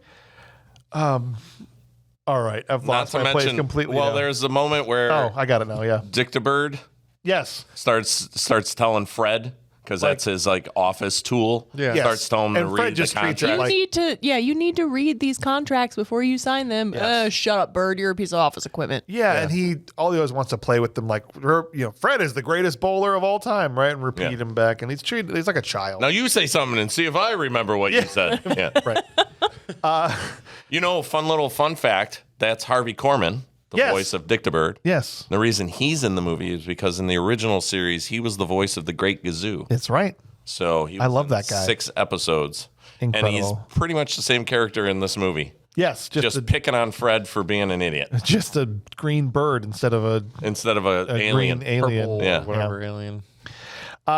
All right, I've Not lost to my place mention, completely. well, now. there's a moment where I got it now. Yeah. Dick-to-Bird Yes. starts telling Fred, because that's his like office tool. Yeah. Yes. Starts telling him And to Fred read just the treats it contract. like- you need to read these contracts before you sign them. Yes. Shut up, Bird. You're a piece of office equipment. Yeah, and he always wants to play with them like, Fred is the greatest bowler of all time, right? And repeat Yeah. him back, and he's like a child. Now you say something and see if I remember what you said. Yeah. Right. Fun fact, that's Harvey Korman, the Yes. voice of Dick-to-Bird. Yes, The reason he's in the movie is because in the original series, he was the voice of the Great Gazoo. it's right. So he was I love in that guy. 6 episodes. Incredible. And he's pretty much the same character in this movie. Yes, Just picking on Fred for being an idiot just a green bird instead of a alien. green alien. Purple, Yeah. whatever alien.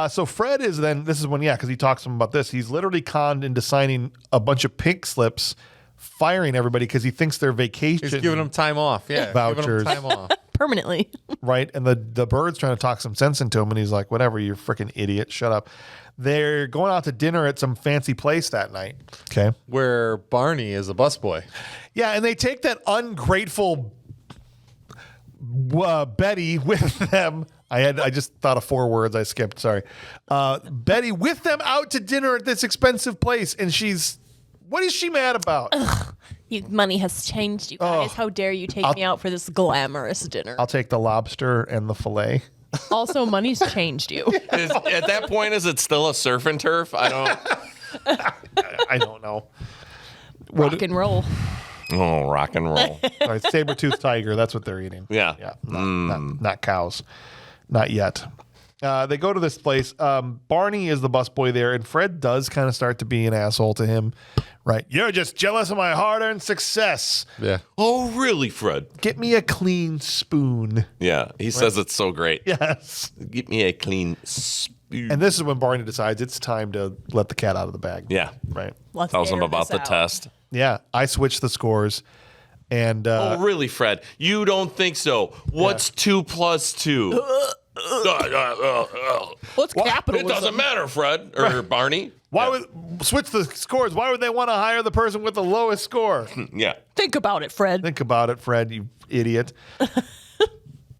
So Fred is then, this is when, because he talks to him about this. He's literally conned into signing a bunch of pink slips, firing everybody because he thinks they're vacation. He's giving them time off. Yeah. Vouchers. Giving 'em time off. Permanently. Right? And the bird's trying to talk some sense into him, and he's like, whatever, you freaking idiot, shut up. They're going out to dinner at some fancy place that night. Okay. Where Barney is a busboy. Yeah, and they take that ungrateful Betty with them. I just thought of 4 words I skipped. Sorry. Betty with them out to dinner at this expensive place, and what is she mad about? Money has changed, you guys. How dare you take me out for this glamorous dinner? I'll take the lobster and the fillet. Also, money's changed you. At that point, is it still a surf and turf? I I don't know. Rock and roll. Oh, rock and roll. All right, saber-toothed tiger. That's what they're eating. Yeah. Yeah. Not cows. Not yet. They go to this place. Barney is the busboy there, and Fred does kind of start to be an asshole to him. Right. You're just jealous of my hard-earned success. Yeah. Oh, really, Fred? Get me a clean spoon. Yeah. He says it's so great. Yes. Get me a clean spoon. And this is when Barney decides it's time to let the cat out of the bag. Yeah. Right. Let's Tells him air about this the out. test. Yeah. I switched the scores. And Oh, really, Fred? You don't think so? What's 2 plus 2? What's It capitalism? doesn't matter, Fred or Barney. why would switch the scores? Why would they want to hire the person with the lowest score? Yeah. Think about it, Fred. Think about it, Fred, you idiot.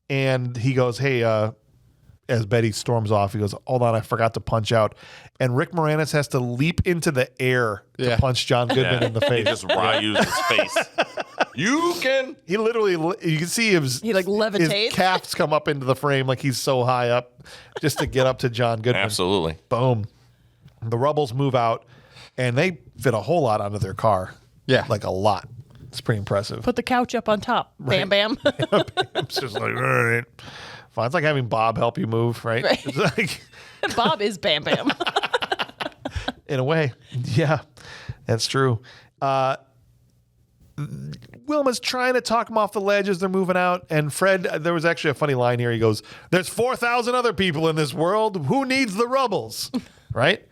And he goes, hey, as Betty storms off, he goes, hold on, I forgot to punch out. And Rick Moranis has to leap into the air to Yeah. punch John Goodman in the He face. just Ryu's his face. You can. He literally, you can see He, like, levitates. his calves come up into the frame like he's so high up just to get up to John Goodman. Absolutely. Boom. The Rubbles move out, and they fit a whole lot onto their car. Yeah. Like a lot. It's pretty impressive. Put the couch up on top. Bam, bam. It's just like, all right. Fine. It's like having Bob help you move, right? Right. It's like, Bob is Bam Bam. in a way. Yeah, that's true. Wilma's trying to talk him off the ledge as they're moving out. And Fred, there was actually a funny line here. He goes, there's 4,000 other people in this world. Who needs the Rubbles? Right?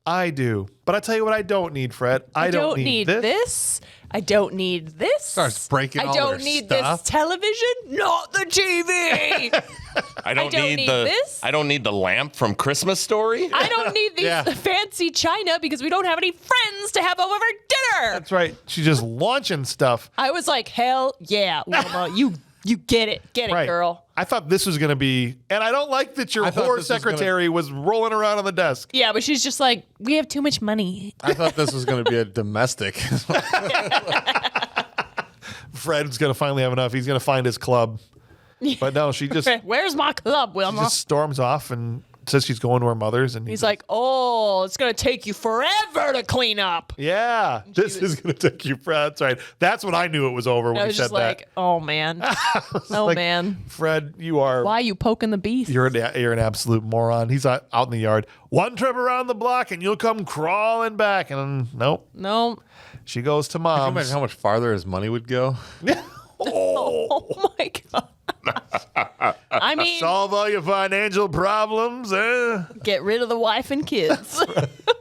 I do. But I tell you what I don't need, Fred. I don't need this. I don't need this. Starts breaking I all don't their need stuff. this television, not the TV. I don't don't need need the. this. I don't need the lamp from Christmas Story. I don't need these Yeah. fancy china because we don't have any friends to have over for dinner. That's right. She's just launching stuff. I was like, hell yeah, Wilma, you get it, Right. girl. I thought this was going to be, and I don't like that your I thought whore this was gonna- secretary was rolling around on the desk. Yeah, but she's just like, we have too much money. I thought this was going to be a domestic. Fred's going to finally have enough. He's going to find his club. But no, she just Where's my club, Wilma? just storms off and says she's going to her mother's. And He's like, oh, it's gonna take you forever to clean up. yeah, this is going to take you. That's right. That's when I knew it was over And I when he was said just like, oh man, oh like, man, Fred, you are. why are you poking the beast? You're an absolute moron. He's out in the yard. One trip around the block and you'll come crawling back. And nope, No. she goes to Can you mom's. imagine how much farther his money would go? Oh my god. I mean, Solve all your financial problems. get rid of the wife and kids,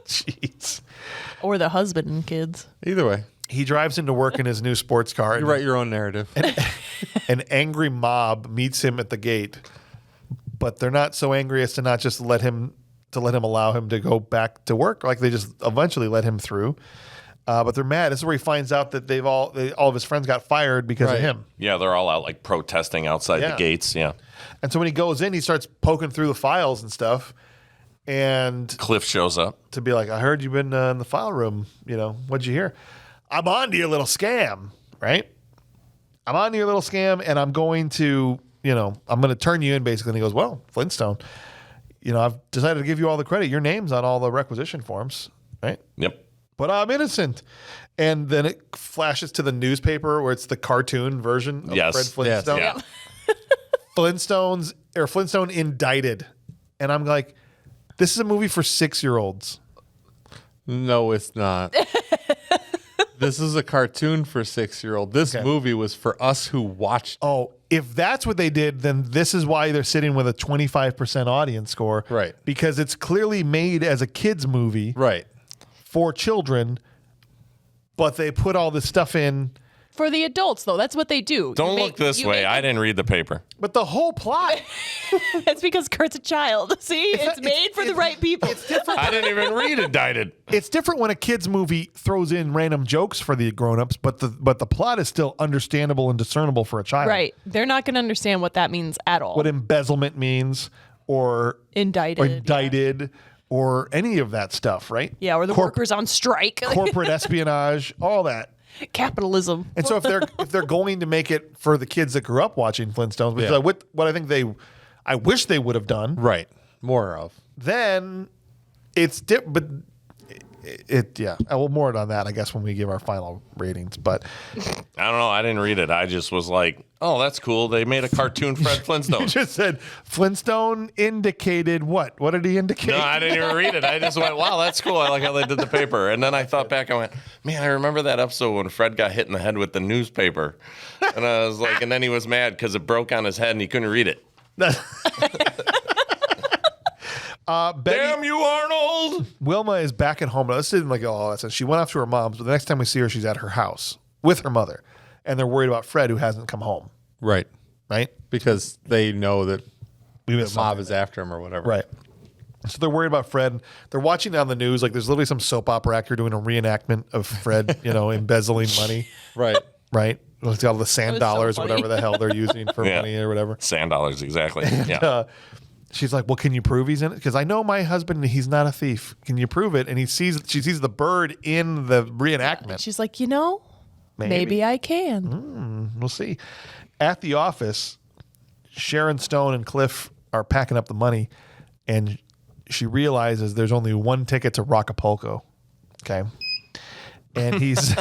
Jeez. or the husband and kids. Either way, He drives into work in his new sports car. you And write your own narrative. an angry mob meets him at the gate, but they're not so angry as to not just allow him to go back to work. Like they just eventually let him through. But they're mad. This is where he finds out that all of his friends got fired because of Right. him. Yeah, they're all out like protesting outside Yeah. the gates. Yeah. And so when he goes in, he starts poking through the files and stuff. And Cliff shows up. to be like, I heard you've been in the file room. What'd you hear? I'm on to your little scam, right? I'm on to your little scam, and I'm going to, I'm going to turn you in, basically. And he goes, well, Flintstone, I've decided to give you all the credit. Your name's on all the requisition forms, right? Yep. But I'm innocent. And then it flashes to the newspaper where it's the cartoon version of Yes. Fred Flintstone. Yeah. Flintstone indicted. And I'm like, this is a movie for 6-year-olds. No, it's not. This is a cartoon for 6-year-old. This Okay. movie was for us who watched. Oh, if that's what they did, then this is why they're sitting with a 25% audience score. Right. Because it's clearly made as a kid's movie Right. for children, but they put all this stuff in. For the adults, though, that's what they do. Don't look this way. I didn't read the paper. But the whole plot, It's because Kurt's a child. See, it's made for the right people. I didn't even read indicted. it's different when a kid's movie throws in random jokes for the grown-ups, but the plot is still understandable and discernible for a child. Right. They're not going to understand what that means at all. What embezzlement means or Indicted. Or any of that stuff, right? Yeah, or the workers on strike. Corporate espionage, all that. Capitalism. And so if they're going to make it for the kids that grew up watching Flintstones, which Yeah. is what I think I wish they would have done, Right. More of. then it's but yeah. Well, more on that, I guess, when we give our final ratings. But I don't know. I didn't read it. I just was like, oh, that's cool. They made a cartoon Fred Flintstone. you just said Flintstone indicated what? What did he indicate? No, I didn't even read it. I just went, wow, that's cool. I like how they did the paper. And then I thought back, I went, man, I remember that episode when Fred got hit in the head with the newspaper. And I was like, and then he was mad because it broke on his head and he couldn't read it. Damn you, Arnold! Wilma is back at home. Now, this isn't like, oh, that's it. She went off to her mom's, but the next time we see her, she's at her house with her mother. And they're worried about Fred, who hasn't come home, Right. right? Because they know that We the missed mob something. is after him or whatever. Right. So they're worried about Fred. They're watching on the news. Like there's literally some soap opera actor doing a reenactment of Fred, embezzling money, Right. right? It's got all the sand so dollars or funny. whatever the hell they're using for Yeah. money or whatever. Sand dollars, exactly. Yeah. She's like, well, can you prove he's in it? Because I know my husband, he's not a thief. Can you prove it? And she sees the bird in the reenactment. She's like, maybe I can. We'll see. At the office, Sharon Stone and Cliff are packing up the money, and she realizes there's only one ticket to Rockapulco. Okay. And he says,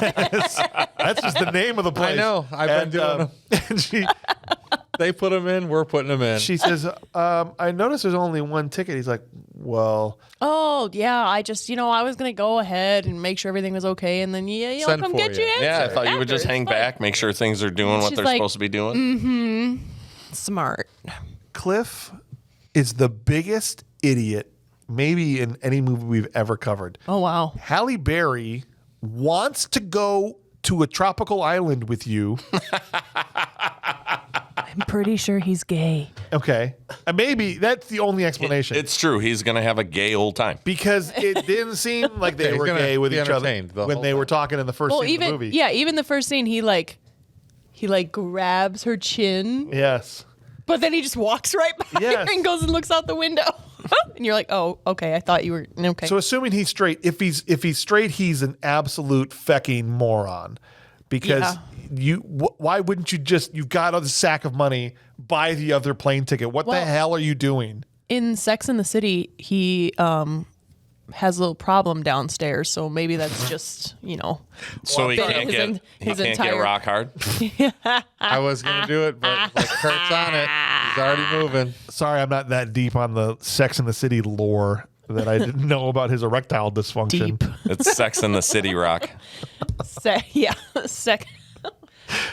that's just the name of the place. I know. I've been doing them. And They put him in. We're putting him in. she says, I noticed there's only one ticket. He's like, well, Oh, yeah. I just, I was going to go ahead and make sure everything was okay. And then, I'll Send come for get you. you. Yeah, I answer thought you would after. just hang It's fine. back, make sure things are doing what She's they're like, supposed to be doing. Smart. Cliff is the biggest idiot maybe in any movie we've ever covered. Oh, wow. Halle Berry wants to go to a tropical island with you. I'm pretty sure he's gay. Okay. And maybe that's the only explanation. It's true. He's going to have a gay old time. because it didn't seem like they He's were gonna gay with be each other entertained the when whole they were time. talking in the first Well, scene of the movie. even the first scene, he grabs her chin, Yes. but then he just walks right by Yes. her and goes and looks out the window. And you're like, oh, okay. I thought you were okay. So assuming he's straight, if he's straight, he's an absolute fecking moron. Because why wouldn't you you've got a sack of money, buy the other plane ticket? What the Well- hell are you doing? In Sex and the City, he has a little problem downstairs. So maybe that's just So he Well, can't his get en- he his can't get entire- rock hard. I was going to do it, but like Kurt's on it. He's already moving. Sorry, I'm not that deep on the Sex and the City lore that I didn't know about his erectile dysfunction. deep. It's Sex in the City rock. Sex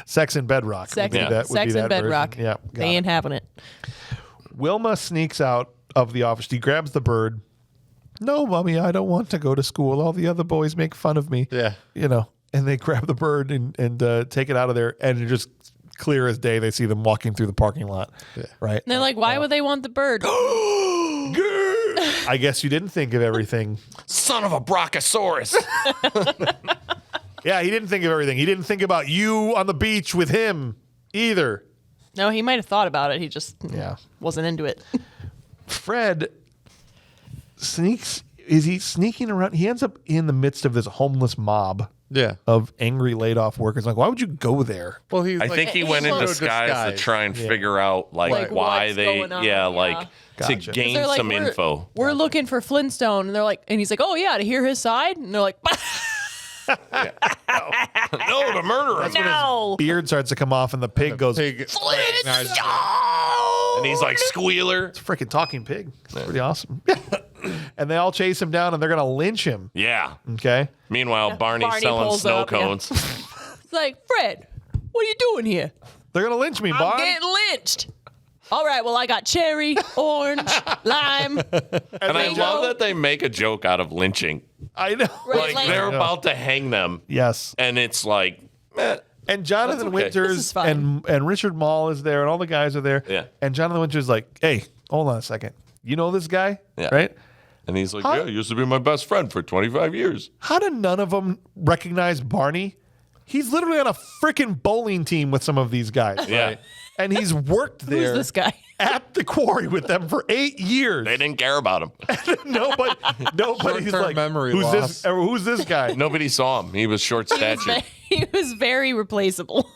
Sex in Bedrock. would be and that Bedrock. version. Yeah, got They it. ain't having it. Wilma sneaks out of the office. She grabs the bird. No, Mommy, I don't want to go to school. All the other boys make fun of me. Yeah. And they grab the bird and take it out of there. And it just clear as day, they see them walking through the parking lot. Yeah. Right. And they're like, why would they want the bird? I guess you didn't think of everything. Son of a Brachiosaurus. Yeah, he didn't think of everything. He didn't think about you on the beach with him either. No, he might have thought about it. He just Yeah. wasn't into it. Fred sneaks. Is he sneaking around? He ends up in the midst of this homeless mob Yeah. of angry laid off workers. Like, why would you go there? Well, he's I think he went in so disguise to try and figure out like why what's they, going on, like Gotcha. to gain They're like, some we're, info. We're looking for Flintstone, and they're like, and he's like, oh yeah, to hear his side, and they're like, No, to murder him. no, Beard starts to come off, and the pig goes. Pig. Flintstone. And he's like squealer. It's a freaking talking pig. It's pretty awesome. And they all chase him down, and they're gonna lynch him. Yeah. Okay. Meanwhile, Barney's Barney selling pulls snow up, yeah. cones. It's like, Fred, what are you doing here? They're gonna lynch me, I'm Barn. getting lynched. All right, well, I got cherry, orange, lime. And I love that they make a joke out of lynching. I know. Right. Like they're about to hang them, Yes. and it's like, eh. And Jonathan That's okay. This Winters is fine. and Richard Mall is there, and all the guys are there. Yeah. And Jonathan Winters is like, hey, hold on a second. You know this guy? Yeah. Right? And he's like, Huh? yeah, he used to be my best friend for 25 years. How did none of them recognize Barney? He's literally on a freaking bowling team with some of these guys. Yeah. Right? And he's worked Who's there this guy? at the quarry with them for 8 years. They didn't care about him. Nobody's Short-term like, memory who's loss. who's this guy? Nobody saw him. He was short statured. He was very replaceable.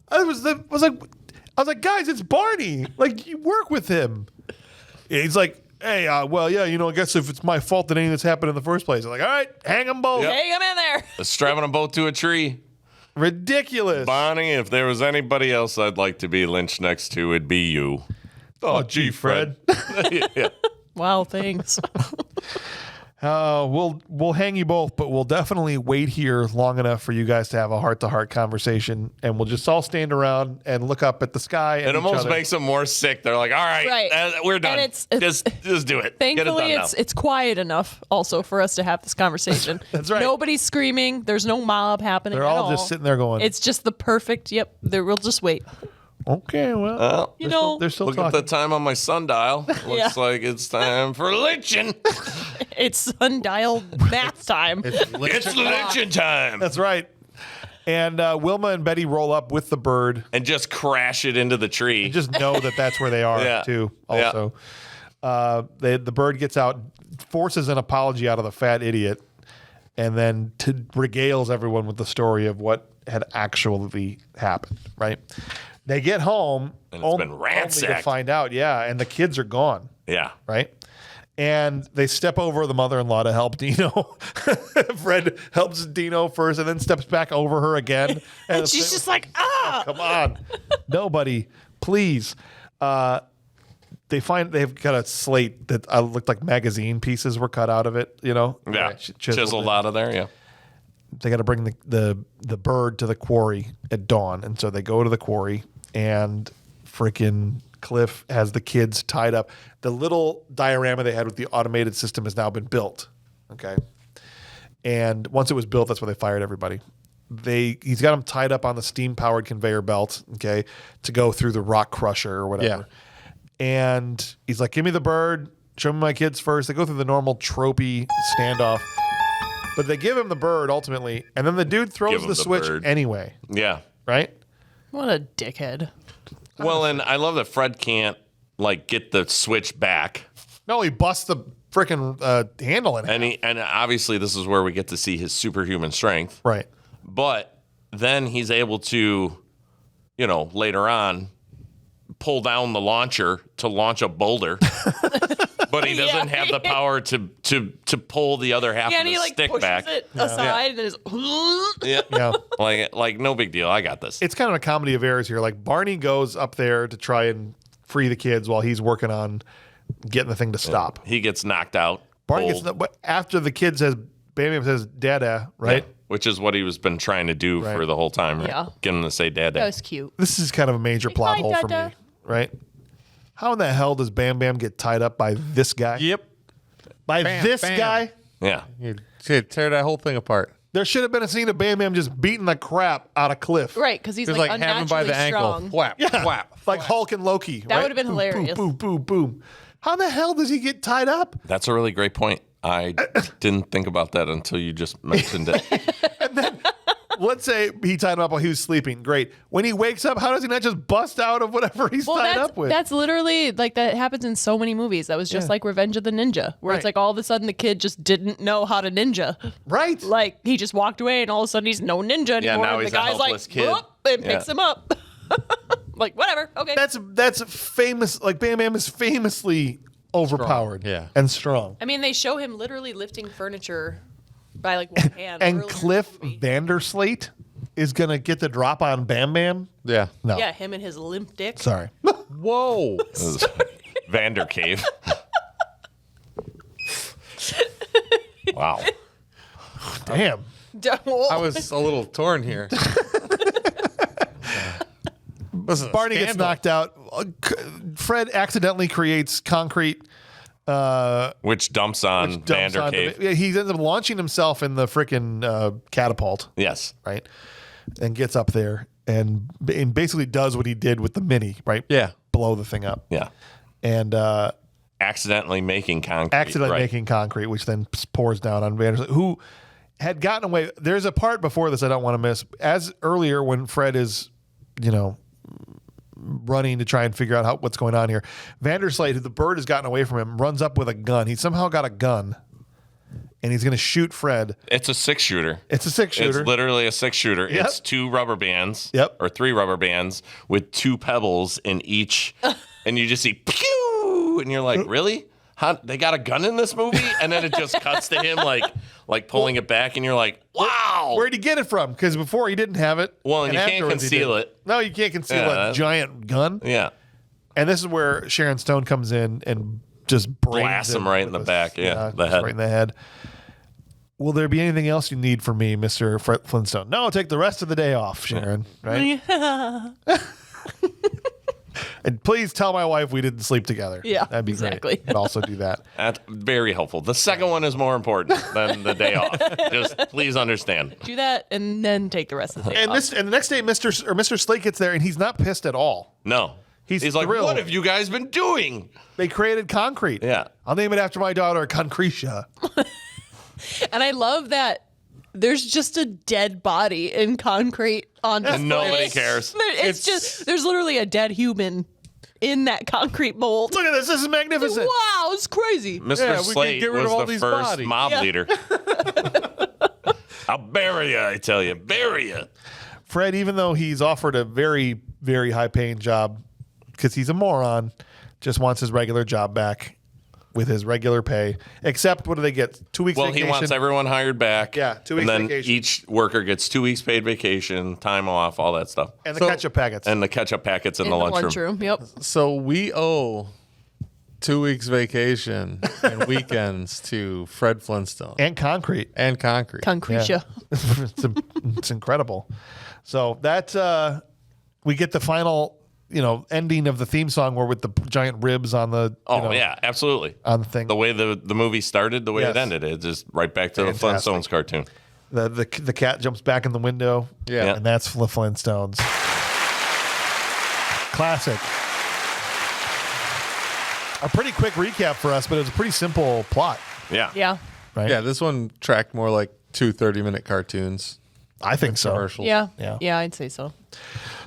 I was like, guys, it's Barney. Like, you work with him. He's like, hey, well, yeah, I guess if it's my fault that any of this happened in the first place. I'm like, all right, hang them both. Yep. Hang him in there. Strapping them both to a tree. Ridiculous. Bonnie, if there was anybody else I'd like to be lynched next to, it'd be you. Oh, gee, Fred. Yeah. Wow, thanks. We'll hang you both, but we'll definitely wait here long enough for you guys to have a heart-to-heart conversation, and we'll just all stand around and look up at the sky. And It almost makes them more sick. They're like, all right, Right. we're done. And it's just do it. Get it Thankfully, done now. it's quiet enough also for us to have this conversation. That's right. Nobody's screaming. There's no mob happening. They're at all just sitting there going, It's just the perfect. Yep. We'll just wait. okay, well, Well, You know, they're still look talking. at the time on my sundial. Looks Yeah. like it's time for lynching. it's sundial math time. It's lynching time. That's right. And Wilma and Betty roll up with the bird. And just crash it into the tree. Just know that that's where they are, Yeah. too, Yeah. also. The bird gets out, forces an apology out of the fat idiot, and then regales everyone with the story of what had actually happened, right? They get home And it's been only to ransacked. find out, and the kids are gone, Yeah. right? And they step over the mother-in-law to help Dino. Fred helps Dino first and then steps back over her again. And she's just like, ah. Come on. Nobody, please. They've got a slate that looked like magazine pieces were cut out of it, Yeah. Right, Chiseled out of there, yeah. They got to bring the bird to the quarry at dawn. And so they go to the quarry, and freaking Cliff has the kids tied up. The little diorama they had with the automated system has now been built. Okay. And once it was built, that's where they fired everybody. He's got them tied up on the steam-powered conveyor belt, okay, to go through the rock crusher or whatever. Yeah. And he's like, give me the bird. Show me my kids first. They go through the normal tropey standoff. But they give him the bird ultimately, and then the dude throws Give him the the switch bird. anyway, Yeah. right? What a dickhead. Well, and I love that Fred can't get the switch back. No, he busts the freaking handle in it. And obviously this is where we get to see his superhuman strength. Right. But then he's able to, later on pull down the launcher to launch a boulder. But he doesn't have the power to pull the other half Yeah, of and the he stick pushes back. it aside and is. Yeah. Yeah. Like no big deal. I got this. It's kind of a comedy of errors here. Like Barney goes up there to try and free the kids while he's working on getting the thing to stop. He gets knocked out. Barney pulled. but after the kid says, Bam Bam says, Dada, right? Yeah, which is what he was been trying to do Right. for the whole time. Right? Yeah. Get him to say dad. That was cute. This is kind of a major plot hi, hole for Dada. me, right? How in the hell does Bam Bam get tied up by this guy? Yep. By Bam, this bam. guy? Yeah. You tear that whole thing apart. There should have been a scene of Bam Bam just beating the crap out of Cliff. Right, because he's Just like, like have him by the unnaturally ankle. strong. Whap, Yeah. whap. Like Hulk and Loki. That right? would have been Boom, hilarious. Boom, boom, boom, boom. How the hell does he get tied up? That's a really great point. I didn't think about that until you just mentioned it. let's say he tied him up while he was sleeping. Great. When he wakes up, how does he not just bust out of whatever he's tied up with? That's literally like that happens in so many movies. That was just like Revenge of the Ninja, where it's Right. like all of a sudden the kid just didn't know how to ninja. Right. Like he just walked away and all of a sudden he's no ninja anymore. now and he's the a guy's helpless like, kid. "Whoop," and picks him up. Like, whatever. Okay. That's famous. Like Bam Bam is famously overpowered and strong. I mean, they show him literally lifting furniture by like one hand. And earlier in the Cliff movie. Vanderslate is going to get the drop on Bam Bam. Yeah. No. Yeah, him and his limp dick. Sorry. Whoa. Vander Cave. Wow. Damn. I was a little torn here. Listen, Barney gets knocked out. Fred accidentally creates concrete. Which dumps on Dumps Vander onto Cave. it. He ends up launching himself in the freaking catapult, Yes. right? And gets up there and basically does what he did with the mini, right? Yeah. Blow the thing up. Yeah. And Accidentally making concrete. right. making concrete, which then pours down on Vanderslate, who had gotten away. There's a part before this I don't want to miss. As earlier when Fred is, running to try and figure out what's going on here, Vanderslate, who the bird has gotten away from him, runs up with a gun. He somehow got a gun, and he's going to shoot Fred. It's a 6-shooter. It's a 6-shooter. It's literally a 6-shooter. Yep. It's 2 rubber bands. Yep. Or 3 rubber bands with 2 pebbles in each. And you just see pew! And you're like, really? How, they got a gun in this movie? And then it just cuts to him like pulling it back, and you're like, wow. Where'd he get it from? Because before he didn't have it. Well, and you can't afterwards he conceal did. it. No, you can't conceal a giant gun. Yeah. And this is where Sharon Stone comes in and just Blasts him right in the back. Yeah, the just head. right in the head. Will there be anything else you need from me, Mr. Flintstone? No, take the rest of the day off, Sharon. Right? And please tell my wife we didn't sleep together. Yeah, that'd be exactly. great. But also do that. That's very helpful. The second one is more important than the day off. Just please understand. Do that and then take the rest of the day And off. the next day, Mr. Slate gets there, and he's not pissed at all. No. He's like, thrilled. what have you guys been doing? They created concrete. Yeah. I'll name it after my daughter, Concretia. And I love that there's just a dead body in concrete on display. And nobody cares. It's just, there's literally a dead human in that concrete mold. Look at this. This is magnificent. Wow, it's crazy. Mr. Yeah, we can Slate get rid was of all the these first bodies. mob Yeah. leader. I'll bury you, I tell you. Bury you. Fred, even though he's offered a very, very high paying job because he's a moron, just wants his regular job back with his regular pay. Except, what do they get? 2 weeks Well, vacation? he wants everyone hired back. Yeah, 2 weeks And then vacation. each worker gets 2 weeks paid vacation, time off, all that stuff. And the ketchup packets. And the ketchup packets in, In the lunchroom. Yep. So we owe 2 weeks vacation and weekends to Fred Flintstone And concrete. and concrete. Concretia. It's incredible. So that we get the final, ending of the theme song where with the giant ribs on the Oh, yeah, absolutely. on the thing. The way the movie started, the way Yes. it ended, it just right back to Fantastic. the Flintstones cartoon. The cat jumps back in the window. Yeah. And that's the Flintstones. Classic. A pretty quick recap for us, but it was a pretty simple plot, Yeah. Yeah. right? Yeah, this one tracked more like 2 30-minute cartoons. I think so. Commercials. Yeah. Yeah. Yeah, I'd say so.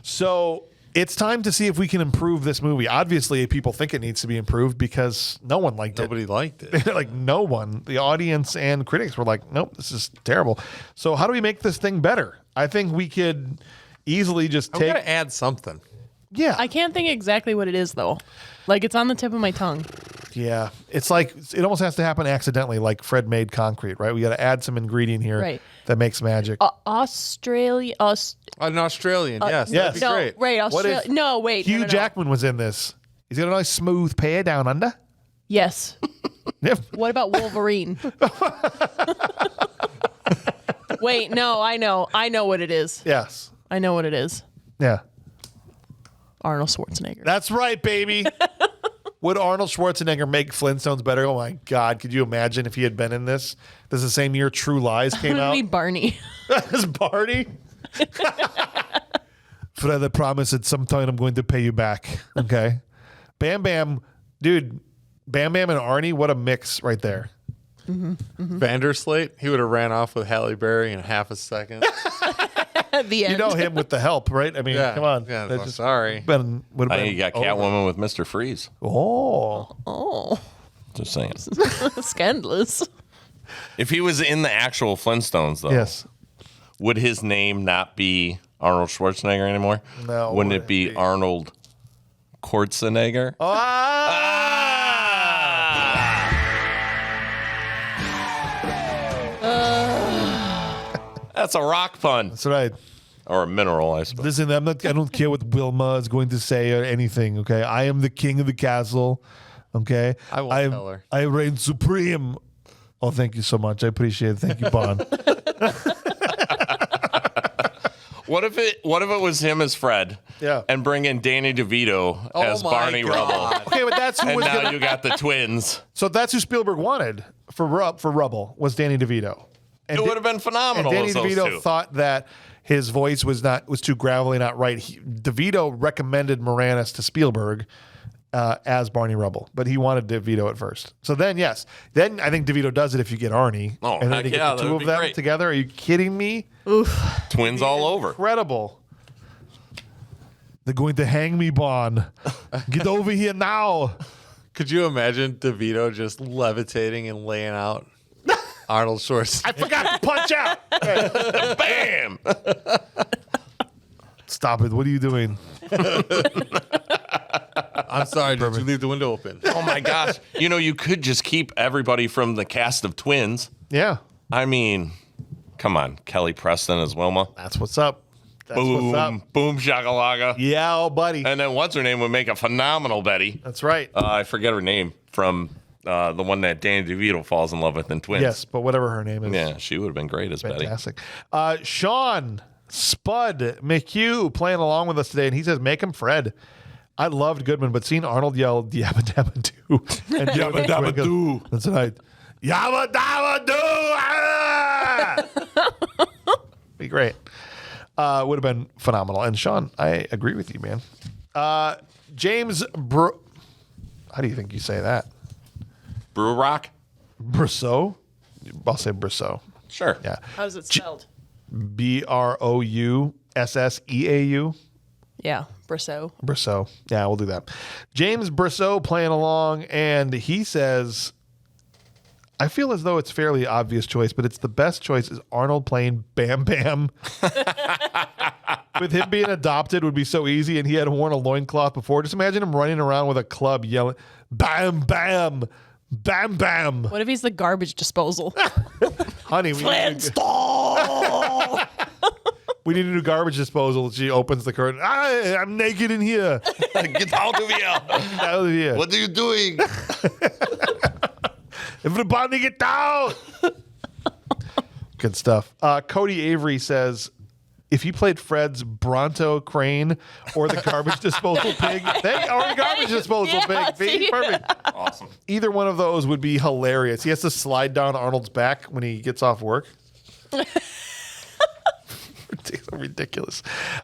So it's time to see if we can improve this movie. Obviously, people think it needs to be improved because no one liked Nobody liked it. it. Like no one. The audience and critics were like, nope, this is terrible. So how do we make this thing better? I think we could easily just I'm take. gonna add something. Yeah. I can't think exactly what it is, though. Like, it's on the tip of my tongue. Yeah, it's like it almost has to happen accidentally, like Fred made concrete, right? We got to add some ingredient here Right. that makes magic. Australia. An Australian, yes. yes. That'd be No, great. right. What Australia. if No, wait. Hugh no. Jackman was in this. He's got a nice smooth pair down under. Yes. Yep. What about Wolverine? Wait, no, I know. I know what it is. Yes. I know what it is. Yeah. Arnold Schwarzenegger. That's right, baby. Would Arnold Schwarzenegger make Flintstones better? Oh my God! Could you imagine if he had been in this? This is the same year True Lies came Would out. be Barney. As Barney. Fred, I promise at some time I'm going to pay you back. Okay. Bam Bam, dude. Bam Bam and Arnie, what a mix right there. Vanderslate, he would have ran off with Halle Berry in half a second. The end. You know him with the help, right? I mean, Yeah. come on. Yeah, That well, just sorry. would have I been. think you got over. Catwoman with Mr. Freeze. Oh, Just saying. Scandalous. If he was in the actual Flintstones, though, yes. would his name not be Arnold Schwarzenegger anymore? No, Wouldn't would it be it be? Arnold Schwarzenegger? That's a rock pun. That's right. Or a mineral, I suppose. Listen, I don't care what Wilma is going to say or anything. Okay, I am the king of the castle. Okay, I won't tell her. I reign supreme. Oh, thank you so much. I appreciate it. Thank you, Bond. What if it was him as Fred? Yeah. And bring in Danny DeVito as my Barney God. Rubble. Okay, but that's who And was now gonna, you got the twins. so that's who Spielberg wanted for Rubble was Danny DeVito. And It would have been phenomenal. And Danny as those DeVito two. thought that his voice was too gravelly, not right. DeVito recommended Moranis to Spielberg as Barney Rubble, but he wanted DeVito at first. So then, yes, then I think DeVito does it if you get Arnie. Oh, and then heck you get yeah, the that two would of be them great. together. Are you kidding me? Twins all over. Incredible. They're going to hang me, Bond. Get over here now. Could you imagine DeVito just levitating and laying out Arnold Schwarzenegger? I forgot to punch out. Bam! Stop it. What are you doing? I'm sorry, did you leave the window open? Oh my gosh. You could just keep everybody from the cast of Twins. Yeah, I mean, come on. Kelly Preston as Wilma. that's what's up. That's Boom, what's up. boom, shakalaka. Yeah, oh, buddy. And then what's her name would make a phenomenal Betty. That's right. I forget her name from the one that Danny DeVito falls in love with in Twins. Yes, but whatever her name is. Yeah, she would have been great as Betty. Fantastic. Sean Spud McHugh playing along with us today, and he says, make him Fred. I loved Goodman, but seeing Arnold yell Yabba-Dabba-Doo. And Yabba-Dabba-Doo. That's right. Yabba-Dabba-Doo! Ah! Be great. Would have been phenomenal. And Sean, I agree with you, man. James how do you think you say that? Brew Rock? Brousseau? I'll say Brousseau. Sure. Yeah. How's it spelled? Broussesseau. Yeah, Brousseau. Brousseau. Yeah, we'll do that. James Brousseau playing along, and he says, I feel as though it's fairly obvious choice, but it's the best choice is Arnold playing Bam Bam. With him being adopted would be so easy, and he had worn a loincloth before. Just imagine him running around with a club yelling, Bam Bam, Bam Bam. What if he's the garbage disposal? Honey, we need a new garbage disposal. She opens the curtain. I'm naked in here. Get out of here. Out of here. What are you doing? Everybody get down. Good stuff. Cody Avery says, if you played Fred's Bronto Crane or the garbage disposal pig, or the garbage disposal Yeah, pig, see? perfect. Awesome. Either one of those would be hilarious. He has to slide down Arnold's back when he gets off work. Ridiculous.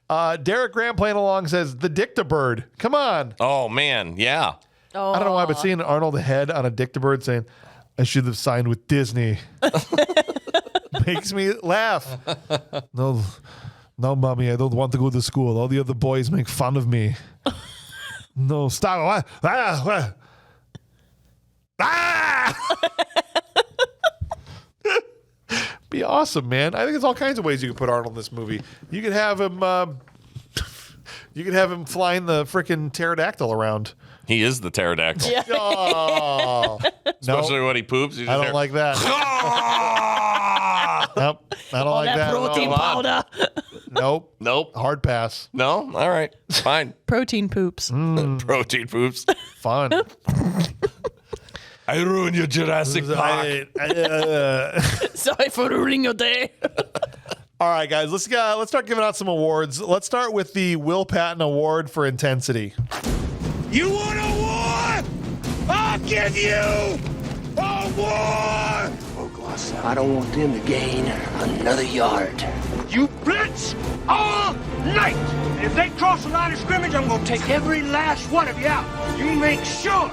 Derek Graham playing along says, the Dictabird. Come on. Oh, man. Yeah. Oh, I don't know why, but seeing Arnold head on a Dictabird saying, I should have signed with Disney makes me laugh. No, mommy, I don't want to go to school. All the other boys make fun of me. No, stop. Be awesome, man. I think there's all kinds of ways you can put Arnold in this movie. You could have him flying the freaking pterodactyl around. He is the pterodactyl. Yeah. Oh, Especially no, when he poops. He's I just don't there. like that. Nope, I don't like that. protein No. powder. Nope. Nope. Hard pass. No? All right. Fine. Protein poops. Protein poops. Fun. I ruined your Jurassic Park. Sorry for ruining your day. All right, guys, let's start giving out some awards. Let's start with the Will Patton Award for intensity. You want a war? I'll give you a war! I don't want them to gain another yard. You blitz all night! And if they cross the line of scrimmage, I'm gonna take every last one of you out. You make sure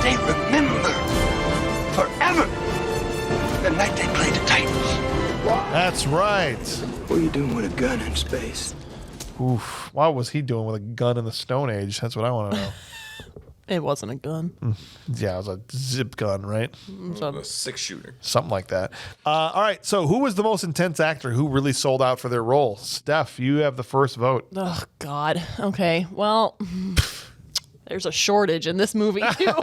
They remember forever the night they played the Titans. That's right. What are you doing with a gun in space? Oof. What was he doing with a gun in the Stone Age? That's what I want to know. It wasn't a gun. Yeah, it was a zip gun, right? So- A 6-shooter. Something like that. All right. So, who was the most intense actor who really sold out for their role? Steph, you have the first vote. Oh God. Okay. Well, there's a shortage in this movie too.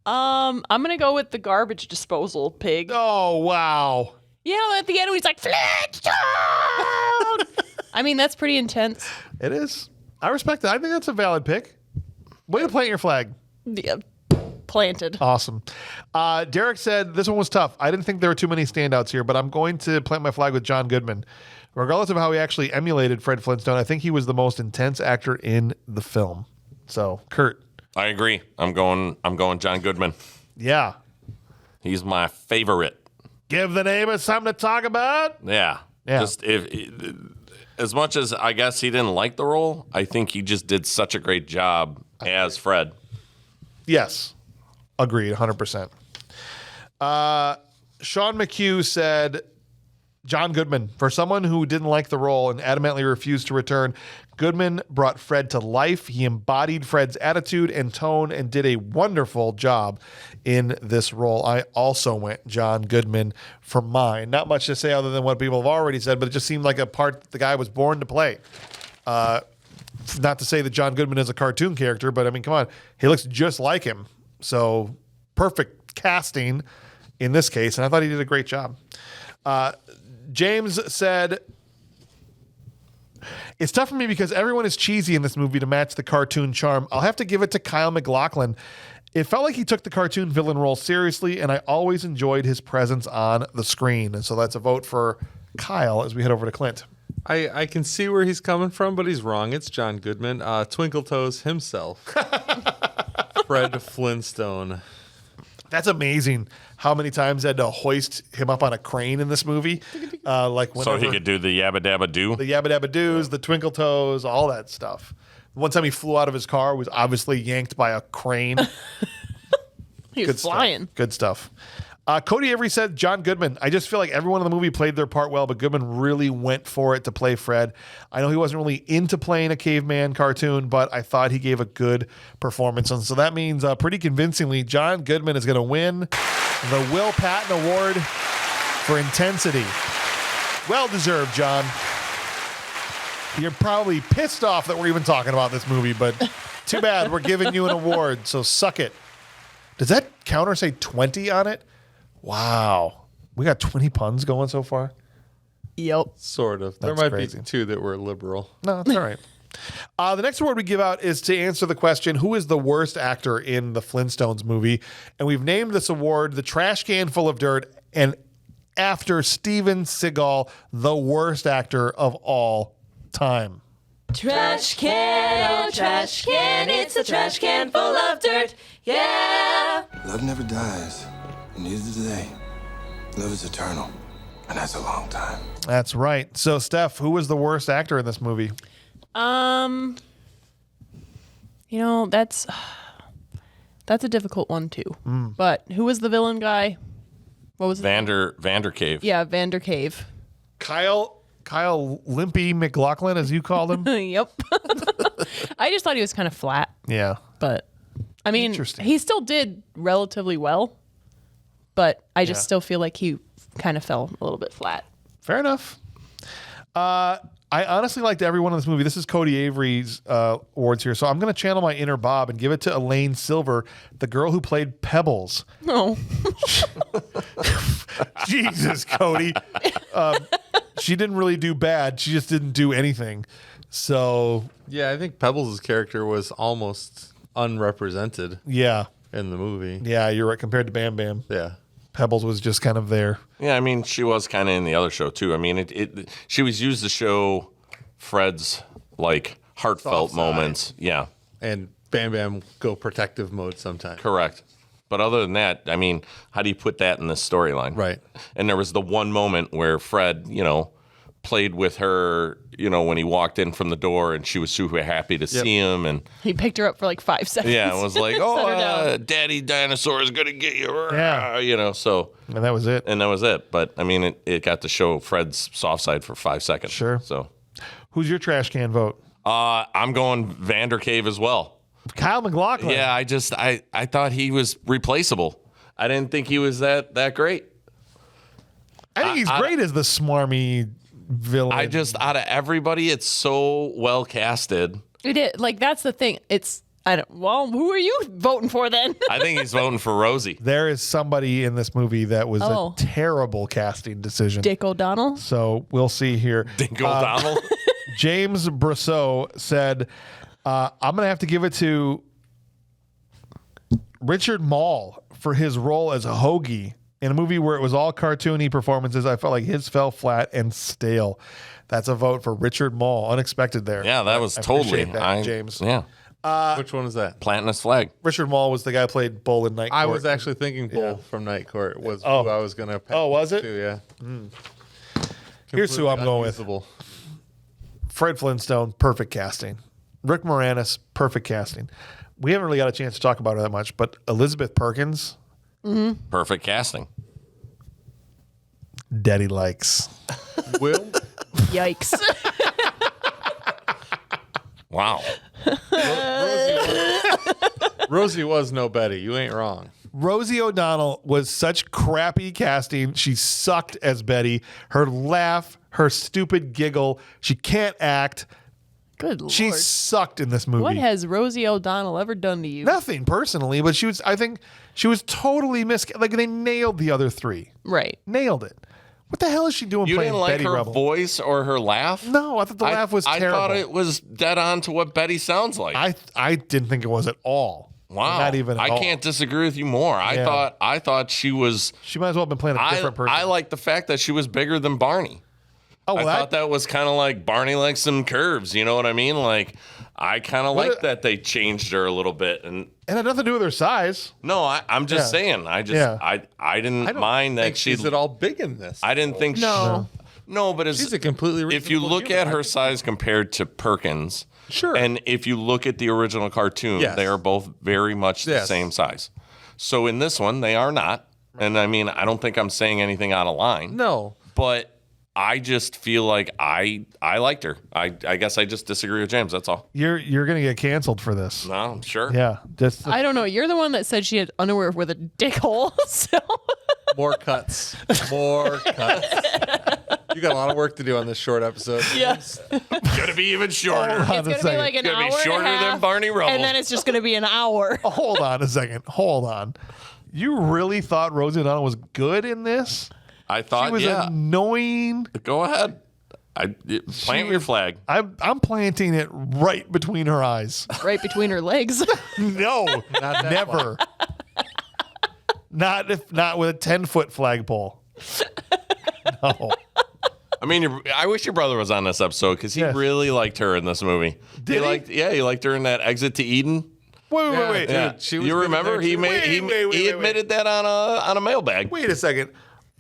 I'm gonna go with the garbage disposal pig. Oh, wow. You know, at the end he's like Flintstone. I mean, that's pretty intense. It is. I respect it. I think that's a valid pick. Way to plant your flag. Yeah, planted. Awesome. Derek said this one was tough. I didn't think there were too many standouts here, but I'm going to plant my flag with John Goodman. Regardless of how he actually emulated Fred Flintstone, I think he was the most intense actor in the film. So, Kurt. I agree. I'm going John Goodman. Yeah. He's my favorite. Give the neighbors something to talk about. Yeah. Yeah. Just as much as I guess he didn't like the role, I think he just did such a great job as Fred. Yes. Agreed, 100%. Sean McHugh said, John Goodman, for someone who didn't like the role and adamantly refused to return, Goodman brought Fred to life. He embodied Fred's attitude and tone and did a wonderful job in this role. I also went John Goodman for mine. Not much to say other than what people have already said, but it just seemed like a part that the guy was born to play. Not to say that John Goodman is a cartoon character, but I mean, come on. He looks just like him. So perfect casting in this case, and I thought he did a great job. James said, it's tough for me because everyone is cheesy in this movie to match the cartoon charm. I'll have to give it to Kyle MacLachlan. It felt like he took the cartoon villain role seriously, and I always enjoyed his presence on the screen. And so that's a vote for Kyle as we head over to Clint. I can see where he's coming from, but he's wrong. It's John Goodman. Twinkle Toes himself. Fred Flintstone. That's amazing how many times they had to hoist him up on a crane in this movie. Like So he could do the Yabba-Dabba-Doo. the Yabba-Dabba-Doos, the Twinkle Toes, all that stuff. One time he flew out of his car, was obviously yanked by a crane. He was flying. Stuff. Good stuff. Cody Avery said John Goodman. I just feel like everyone in the movie played their part well, but Goodman really went for it to play Fred. I know he wasn't really into playing a caveman cartoon, but I thought he gave a good performance. And so that means pretty convincingly, John Goodman is going to win the Will Patton Award for intensity. Well deserved, John. You're probably pissed off that we're even talking about this movie, but too bad. We're giving you an award, so suck it. Does that counter say 20 on it? Wow. We got 20 puns going so far? Yep. Sort of. There That's might crazy. be two that were liberal. No, that's all right. The next award we give out is to answer the question, who is the worst actor in the Flintstones movie? And we've named this award the Trash Can Full of Dirt, and after Steven Seagal, the worst actor of all time. Trash can, oh trash can, it's a trash can full of dirt, yeah. Love never dies, and neither do they. Love is eternal, and that's a long time. That's right. So, Steph, who was the worst actor in this movie? You know, that's a difficult one too. But who was the villain guy? What was it? Vandercave. Yeah, Vandercave. Kyle Limpy McLaughlin, as you called him? Yep. I just thought he was kind of flat, Yeah. but I mean, Interesting. he still did relatively well, but I just Yeah. still feel like he kind of fell a little bit flat. Fair enough. I honestly liked everyone in this movie. This is Cody Avery's awards here. So I'm going to channel my inner Bob and give it to Elaine Silver, the girl who played Pebbles. No. Jesus, Cody. She didn't really do bad. She just didn't do anything. So, Yeah, I think Pebbles' character was almost unrepresented yeah. in the movie. Yeah, you're right. Compared to Bam Bam, Yeah. Pebbles was just kind of there. Yeah, I mean, she was kind of in the other show too. I mean, she was used to show Fred's like heartfelt Soft side. moments. Yeah, And Bam Bam go protective mode sometimes. correct. But other than that, I mean, how do you put that in this storyline? Right. And there was the one moment where Fred, played with her, when he walked in from the door, and she was super happy to see him, and He picked her up for like 5 seconds. yeah, it was like, Daddy Dinosaur is gonna get you, So And that was it. and that was it. But I mean, it got to show Fred's soft side for 5 seconds. Sure. So Who's your trash can vote? I'm going Vander Cave as well. Kyle MacLachlan. Yeah, I thought he was replaceable. I didn't think he was that great. I think he's great as the smarmy villain. Out of everybody, it's so well casted. It is. Like, that's the thing. Who are you voting for then? I think he's voting for Rosie. There is somebody in this movie that was a terrible casting decision. Dick O'Donnell? So we'll see here. Dick O'Donnell? James Brousseau said, I'm going to have to give it to Richard Mall for his role as a Hoagie. In a movie where it was all cartoony performances, I felt like his fell flat and stale. That's a vote for Richard Mall. Unexpected there. Yeah, that was I totally appreciate that, James. Yeah. Which one was that? Planting his flag. Richard Mall was the guy who played Bull in Night Court. I was actually thinking Bull from Night Court was who I was going to pick. Oh, was it? Too, yeah. Here's who I'm going with. Unusable. Fred Flintstone, perfect casting. Rick Moranis, perfect casting. We haven't really got a chance to talk about her that much, but Elizabeth Perkins, Perfect casting. Daddy likes. Will? Yikes. Wow. Rosie was no Betty. You ain't wrong. Rosie O'Donnell was such crappy casting. She sucked as Betty. Her laugh, her stupid giggle. She can't act. Good Lord. She sucked in this movie. What has Rosie O'Donnell ever done to you? Nothing personally, but I think she was totally like they nailed the other three. Right. Nailed it. What the hell is she doing You playing didn't like Betty her Rubble? voice or her laugh? No, I thought the laugh was terrible. I thought it was dead on to what Betty sounds like. I didn't think it was at all. Wow. Not even at all. I can't disagree with you more. I thought she was. She might as well have been playing a different person. I like the fact that she was bigger than Barney. Oh, well, I thought that was kind of like Barney likes some curves. You know what I mean? Like, I kind of like that they changed her a little bit. And it had nothing to do with her size. No, I'm just saying. I didn't mind that she's at all big in this. I didn't think No. No, but She's a completely if you reasonable look human. at her size compared to Perkins, Sure. and if you look at the original cartoon, Yes. they are both very much the Yes. same size. So in this one, they are not. And I mean, I don't think I'm saying anything out of line. No. But I just feel like I liked her. I guess I just disagree with James. That's all. You're gonna get canceled for this. No, sure. Yeah, just I don't know. You're the one that said she had underwear with a dick hole. So More cuts. More cuts. You got a lot of work to do on this short episode. yes, Gonna be even shorter. Hold on it's a gonna be second. like an Gonna hour be shorter and a half, than Barney Rubble. and then it's just gonna be an hour. Hold on a second. Hold on. You really thought Rosie O'Donnell was good in this? I thought, She was annoying. Go ahead. Plant your flag. I'm planting it right between her eyes. Right between her legs. No, Not that never. Not with a 10-foot flagpole. No. I mean, I wish your brother was on this episode because he Yes. really liked her in this movie. Did he? He liked her in that Exit to Eden. Wait. Dude, she was You good in remember there, he too. made he Wait. admitted that on a mailbag. Wait a second.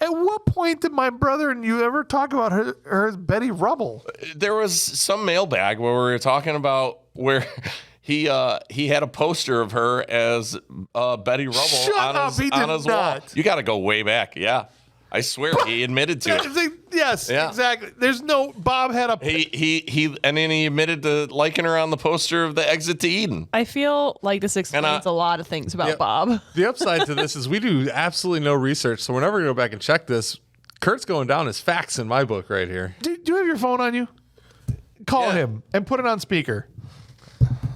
At what point did my brother and you ever talk about her as Betty Rubble? There was some mailbag where we were talking about where he had a poster of her as Betty Rubble Shut on up, he did his wall. not. You got to go way back. Yeah, I swear he admitted to it. Yes, Yeah. exactly. There's no Bob had a He and then he admitted to liking her on the poster of the Exit to Eden. I feel like this explains a lot of things about Yep. Bob. The upside to this is we do absolutely no research, so we're never going to go back and check this. Kurt's going down as facts in my book right here. Do you have your phone on you? Call him and put it on speaker.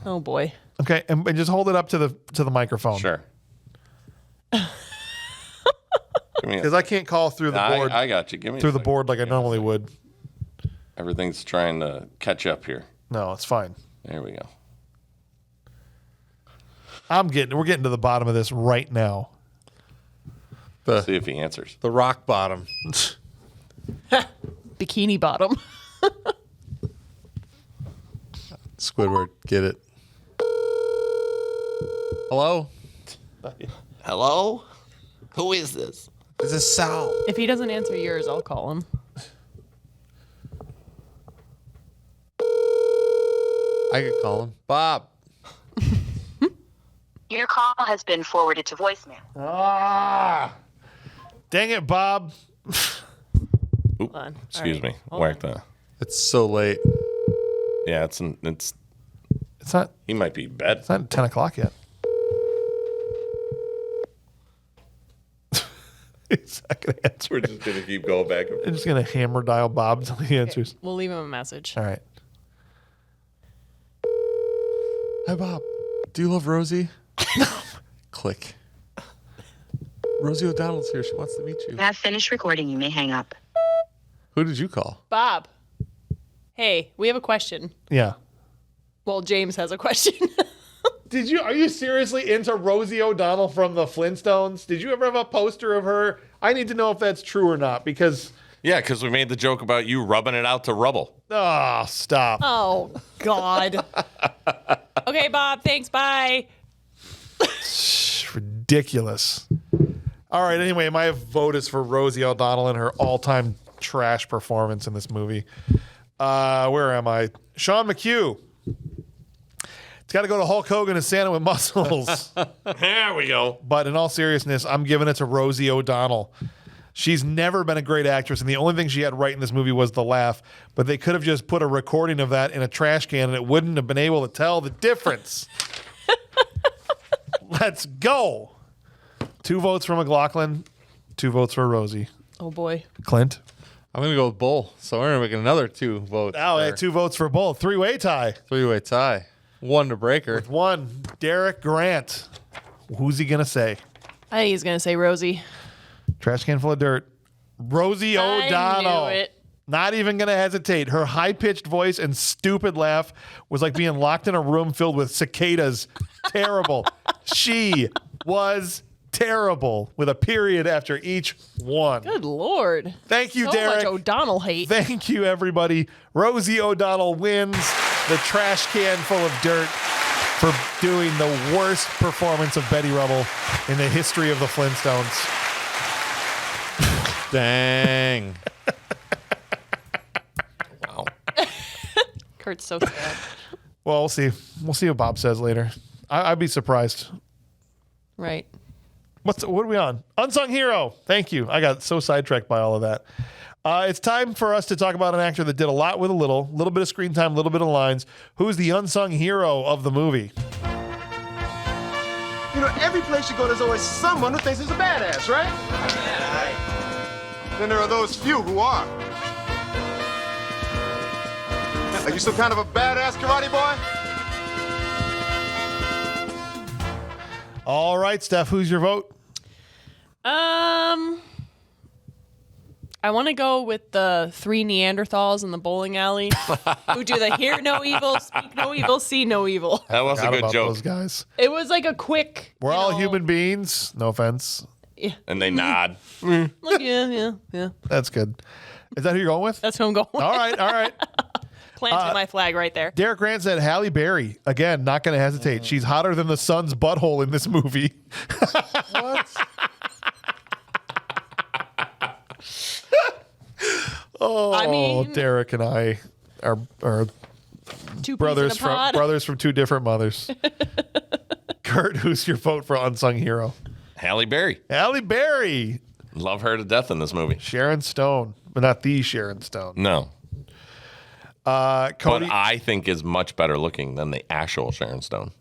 Oh boy. Okay, and just hold it up to the microphone. Sure. Because I can't call through the board I got you. Give me through a the second. board like I normally would. Everything's trying to catch up here. No, it's fine. There we go. We're getting to the bottom of this right now. See if he answers. The rock bottom. Bikini Bottom. Squidward, get it. Hello? Hello? Who is this? This is Sal. If he doesn't answer yours, I'll call him. I could call him. Bob. Your call has been forwarded to voicemail. Dang it, Bob. Oop, excuse me. Whack that. It's so late. Yeah, it's not. He might be in bed. It's not 10 o'clock yet. He's not going to answer. We're just going to keep going back and forth. I'm just going to hammer dial Bob until he answers. We'll leave him a message. All right. Hi, Bob. Do you love Rosie? Click. Rosie O'Donnell's here. She wants to meet you. You have finished recording. You may hang up. Who did you call? Bob. Hey, we have a question. Yeah. Well, James has a question. Are you seriously into Rosie O'Donnell from the Flintstones? Did you ever have a poster of her? I need to know if that's true or not because... Yeah, because we made the joke about you rubbing it out to rubble. Oh, stop. Oh, God. Okay, Bob. Thanks. Bye. Ridiculous. All right, anyway, my vote is for Rosie O'Donnell and her all-time trash performance in this movie. Where am I? Sean McHugh. It's got to go to Hulk Hogan as Santa with muscles. There we go. But in all seriousness, I'm giving it to Rosie O'Donnell. She's never been a great actress, and the only thing she had right in this movie was the laugh. But they could have just put a recording of that in a trash can, and it wouldn't have been able to tell the difference. Let's go. 2 votes for McLaughlin, 2 votes for Rosie. Oh, boy. Clint? I'm going to go with Bull. So we're going to make another 2 votes. Oh, hey, 2 votes for both. 3-way tie. 3-way tie. 1 to breaker. With 1, Derek Grant. Who's he going to say? I think he's going to say Rosie. Trash can full of dirt. Rosie O'Donnell. I knew it. Not even going to hesitate. Her high-pitched voice and stupid laugh was like being locked in a room filled with cicadas. Terrible. She was terrible with a period after each one. Good Lord. Thank you, so Derek. So much O'Donnell hate. Thank you, everybody. Rosie O'Donnell wins the trash can full of dirt for doing the worst performance of Betty Rubble in the history of the Flintstones. Dang. Wow. Kurt's so sad. Well, we'll see. We'll see what Bob says later. I'd be surprised. Right. What are we on? Unsung Hero. Thank you. I got so sidetracked by all of that. It's time for us to talk about an actor that did a lot with a little bit of screen time, a little bit of lines. Who's the unsung hero of the movie? You know, every place you go, there's always someone who thinks he's a badass, right? Yeah, right. Then there are those few who are. Are you some kind of a badass karate boy? All right, Steph, who's your vote? I want to go with the 3 Neanderthals in the bowling alley who do the hear no evil, speak no evil, see no evil. That was a Forgot good about joke. Those guys. It was like a quick. We're all human beings. No offense. Yeah. And they nod. Like, yeah. That's good. Is that who you're going with? That's who I'm going with. All right. Planting my flag right there. Derek Grant said Halle Berry. Again, not going to hesitate. She's hotter than the sun's butthole in this movie. What? Oh, I mean- Derek and I are 2 brothers peas in a pod. from 2 different mothers. Kurt, who's your vote for unsung hero? Halle Berry. Halle Berry. Love her to death in this movie. Sharon Stone, but not the Sharon Stone. No. Cody, But I think is much better looking than the actual Sharon Stone.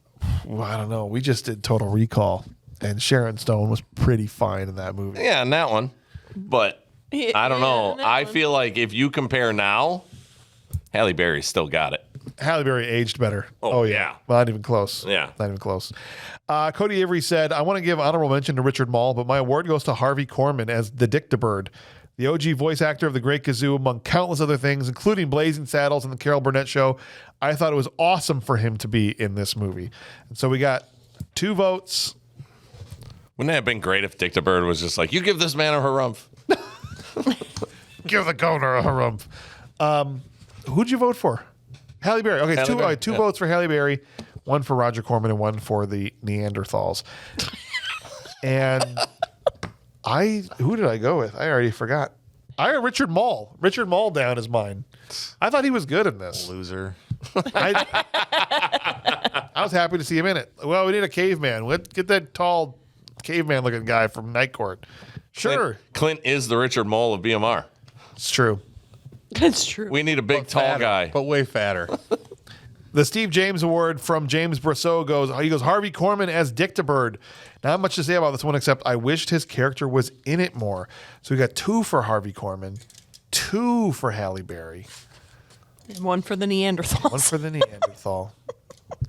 well, I don't know. We just did Total Recall, and Sharon Stone was pretty fine in that movie. Yeah, in that one. But I don't know. I feel like if you compare now, Halle Berry still got it. Halle Berry aged better. Oh, yeah. Well, not even close. Yeah. Not even close. Cody Avery said, I want to give honorable mention to Richard Mall, but my award goes to Harvey Korman as the Dictabird, the OG voice actor of The Great Gazoo, among countless other things, including Blazing Saddles and The Carol Burnett Show. I thought it was awesome for him to be in this movie. And so we got 2 votes. Wouldn't that have been great if Dictabird was just like, you give this man a harumph? Give the governor a harumph. Who'd you vote for? Halle Berry. Okay, Halle Berry, two yeah. votes for Halle Berry, 1 for Roger Corman, and 1 for the Neanderthals. And who did I go with? I already forgot. I got Richard Mall. Richard Mall down is mine. I thought he was good in this. Loser. I was happy to see him in it. Well, we need a caveman. Let's get that tall caveman-looking guy from Night Court. Sure. Clint is the Richard Mole of BMR. It's true. That's true. We need a big, tall guy. But way fatter. The Steve James Award from James Brousseau goes Harvey Korman as Dictabird. Not much to say about this one, except I wished his character was in it more. So we got 2 for Harvey Korman, 2 for Halle Berry. And 1 for the Neanderthals. 1 for the Neanderthal.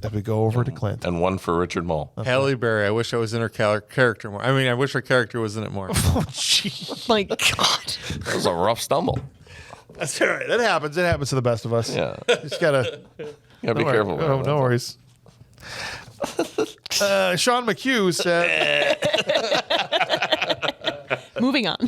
As we go over to Clint. And 1 for Richard Mole. Halle Berry, I wish I was in her character more. I mean, I wish her character was in it more. Oh, jeez. My God. That was a rough stumble. That's all right. That happens. It happens to the best of us. Yeah. Just gotta be careful. No worries. Sean McHugh said. Moving on.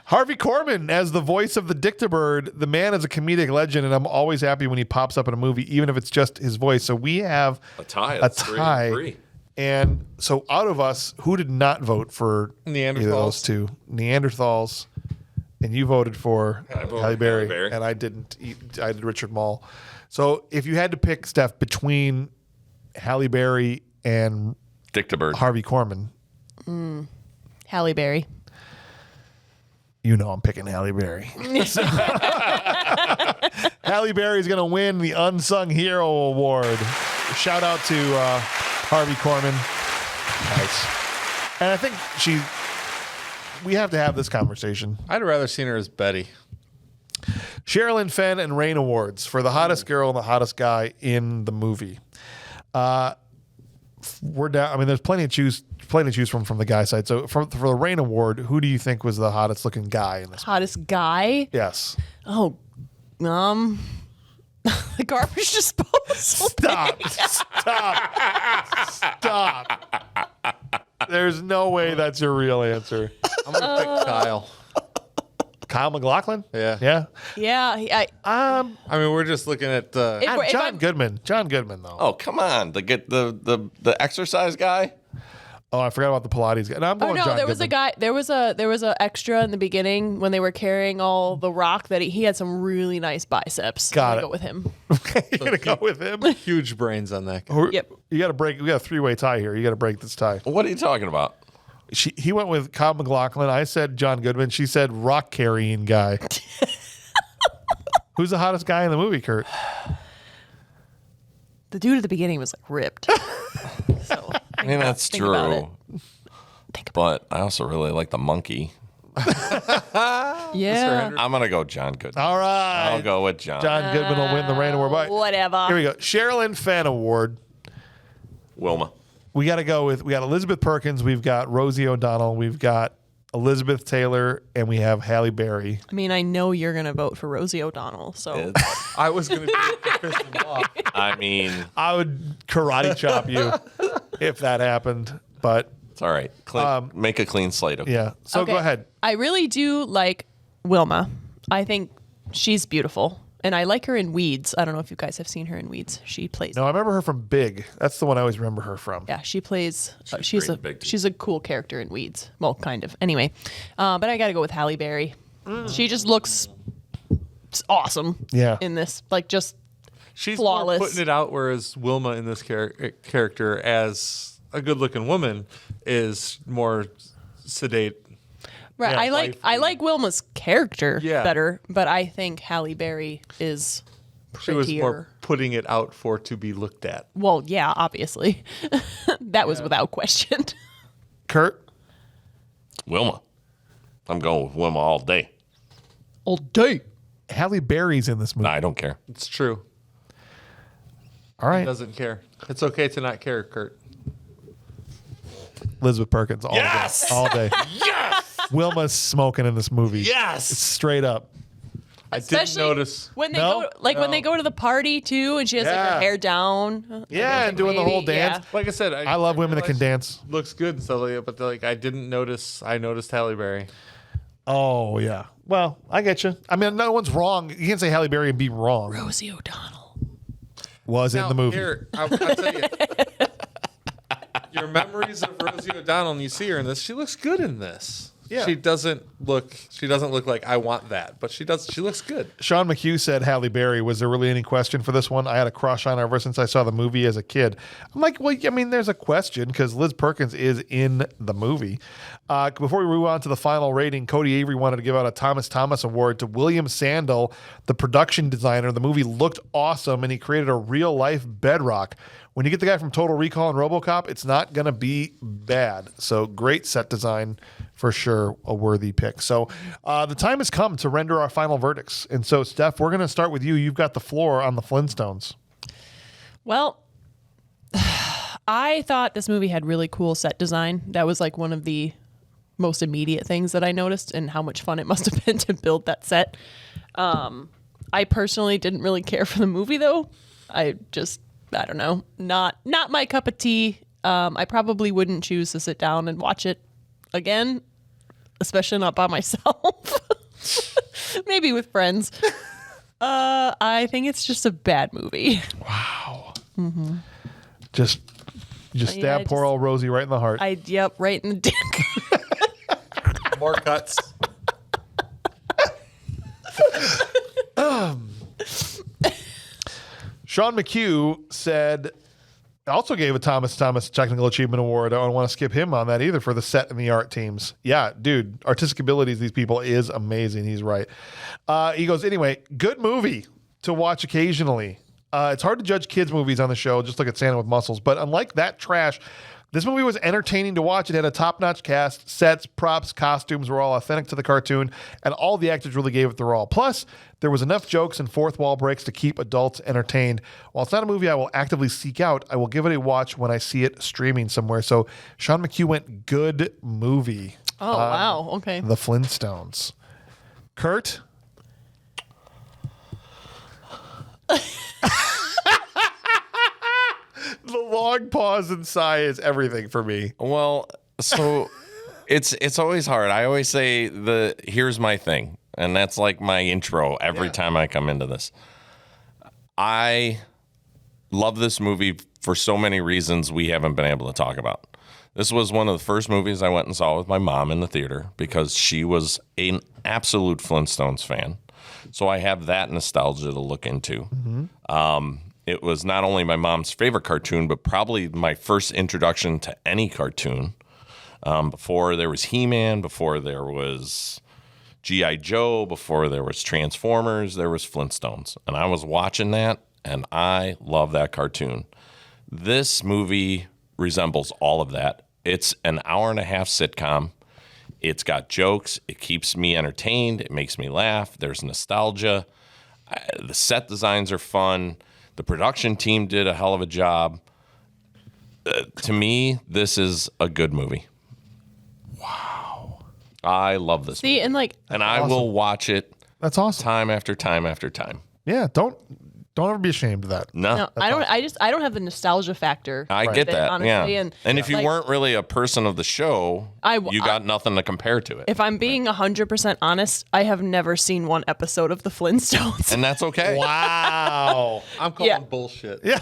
Harvey Korman as the voice of the Dictabird. The man is a comedic legend, and I'm always happy when he pops up in a movie, even if it's just his voice. So we have a tie. A tie. And so out of us, who did not vote for either of those 2? Neanderthals. And you voted for Halle Berry, and I didn't. I did Richard Mole. So if you had to pick, Steph, between Halle Berry and Dictabird, Harvey Korman, Halle Berry. You know I'm picking Halle Berry. Halle Berry is going to win the Unsung Hero Award. Shout out to Harvey Korman. Nice. And I think we have to have this conversation. I'd rather seen her as Betty. Sherilyn Fenn and Rain Awards for the hottest girl and the hottest guy in the movie. We're down. I mean, there's plenty to choose from the guy side. So for the Rain Award, who do you think was the hottest looking guy in this? Hottest guy? Yes. Oh, the garbage disposal. Stop. There's no way that's your real answer. I'm gonna pick Kyle. Kyle MacLachlan? Yeah. Yeah. I mean, we're just looking at John Goodman. John Goodman, though. Oh, come on. The exercise guy? Oh, I forgot about the Pilates guy. No, I'm going John there was Goodman. a guy. There was a extra in the beginning when they were carrying all the rock that he had some really nice biceps. Got it. Go with him. You're gonna go with him. Huge brains on that guy. Yep. You got to break. We got a 3-way tie here. You got to break this tie. What are you talking about? He went with Kyle MacLachlan. I said John Goodman. She said rock carrying guy. Who's the hottest guy in the movie, Kurt? The dude at the beginning was like ripped. So I mean, that's true. But I also really like the monkey. Yeah. I'm going to go John Goodman. All right. I'll go with John. John Goodman will win the Rain Award. Bye. Whatever. Here we go. Sherilyn Fenn Award. Wilma. We got Elizabeth Perkins. We've got Rosie O'Donnell. We've got Elizabeth Taylor, and we have Halle Berry. I mean, I know you're going to vote for Rosie O'Donnell, so. I was going to do it to piss him off. I mean, I would karate chop you if that happened, but it's all right. Make a clean slate of it. Yeah. So Okay. go ahead. I really do like Wilma. I think she's beautiful. And I like her in Weeds. I don't know if you guys have seen her in Weeds. She plays. No, I remember her from Big. That's the one I always remember her from. Yeah, she plays. She's great in Big, too. She's a cool character in Weeds. Well, kind of. Anyway, but I got to go with Halle Berry. She just looks awesome. Yeah. In this, like, just She's flawless. more putting it out, whereas Wilma in this character, as a good-looking woman, is more sedate. Right. Yeah, I like Wilma's character Yeah. better, but I think Halle Berry is She prettier. was more putting it out for to be looked at. Well, yeah, obviously. That was without question. Kurt? Wilma. I'm going with Wilma all day. All day. Halle Berry's in this movie. I don't care. It's true. All right. He doesn't care. It's okay to not care, Kurt. Elizabeth Perkins all day. All day. Yes! Wilma's smoking in this movie. Yes! It's straight up. I didn't notice. When they No? when they go to the party too, and she has like Yeah. her hair down. Yeah, and doing the whole dance. Like I said, I love women that can dance. Looks good and stuff like that, but like I didn't notice. I noticed Halle Berry. Oh, yeah. Well, I get you. I mean, no one's wrong. You can't say Halle Berry and be wrong. Rosie O'Donnell Was in the movie. Here, I'll tell you. Your memories of Rosie O'Donnell, and you see her in this. She looks good in this. Yeah. She doesn't look like I want that, but she does. She looks good. Sean McHugh said Halle Berry. Was there really any question for this one? I had a crush on her ever since I saw the movie as a kid. I'm like, well, I mean, there's a question because Liz Perkins is in the movie. Before we move on to the final rating, Cody Avery wanted to give out a Thomas Thomas Award to William Sandel, the production designer. The movie looked awesome, and he created a real-life Bedrock. When you get the guy from Total Recall and RoboCop, it's not going to be bad. So great set design, for sure, a worthy pick. So the time has come to render our final verdicts. And so, Steph, we're going to start with you. You've got the floor on the Flintstones. Well, I thought this movie had really cool set design. That was like one of the most immediate things that I noticed, and how much fun it must have been to build that set. I personally didn't really care for the movie, though. I don't know, not my cup of tea. I probably wouldn't choose to sit down and watch it again, especially not by myself. Maybe with friends. I think it's just a bad movie. Wow. Mm-hmm. Just stab poor old Rosie right in the heart. Yep, right in the dick. More cuts. Sean McHugh said, also gave a Thomas Technical Achievement Award. I don't want to skip him on that either for the set and the art teams. Yeah, dude, artistic abilities, these people is amazing. He's right. He goes, anyway, good movie to watch occasionally. It's hard to judge kids' movies on the show. Just look at Santa with Muscles. But unlike that trash, this movie was entertaining to watch. It had a top-notch cast. Sets, props, costumes were all authentic to the cartoon, and all the actors really gave it their all. Plus, there was enough jokes and fourth wall breaks to keep adults entertained. While it's not a movie I will actively seek out, I will give it a watch when I see it streaming somewhere. So Sean McHugh went good movie. Oh, wow. Okay. The Flintstones. Kurt? The long pause and sigh is everything for me. Well, so it's always hard. I always say here's my thing, and that's like my intro every time I come into this. I love this movie for so many reasons we haven't been able to talk about. This was one of the first movies I went and saw with my mom in the theater because she was an absolute Flintstones fan. So I have that nostalgia to look into. Mm-hmm. It was not only my mom's favorite cartoon, but probably my first introduction to any cartoon. Before there was He-Man, before there was G.I. Joe, before there was Transformers, there was Flintstones. And I was watching that, and I love that cartoon. This movie resembles all of that. It's an hour-and-a-half sitcom. It's got jokes. It keeps me entertained. It makes me laugh. There's nostalgia. The set designs are fun. The production team did a hell of a job. To me, this is a good movie. Wow. I love this movie. And I will watch it. That's awesome. Time after time after time. Yeah, don't ever be ashamed of that. No, I don't. Awesome. I don't have the nostalgia factor. I get that. honestly. Yeah. And if you weren't really a person of the show, you got nothing to compare to it. If I'm being 100% honest, I have never seen one episode of the Flintstones. And that's okay. Wow. I'm calling bullshit. Yeah.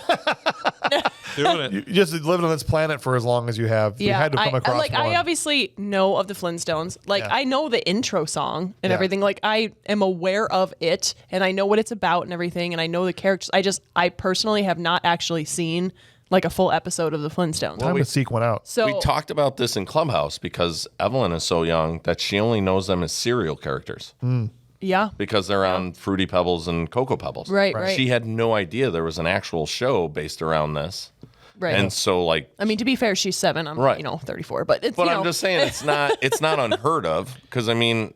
Doing it. You just lived on this planet for as long as you have. You had to come across one. I obviously know of the Flintstones. I know the intro song and everything. I am aware of it, and I know what it's about and everything, and I know the characters. I personally have not actually seen a full episode of the Flintstones. Time to seek one out. So we talked about this in Clubhouse because Evelyn is so young that she only knows them as cereal characters. Yeah. Because they're on Fruity Pebbles and Cocoa Pebbles. Right. She had no idea there was an actual show based around this. Right. And so I mean, to be fair, she's 7. I'm 34, but it's. But I'm just saying it's not unheard of because I mean,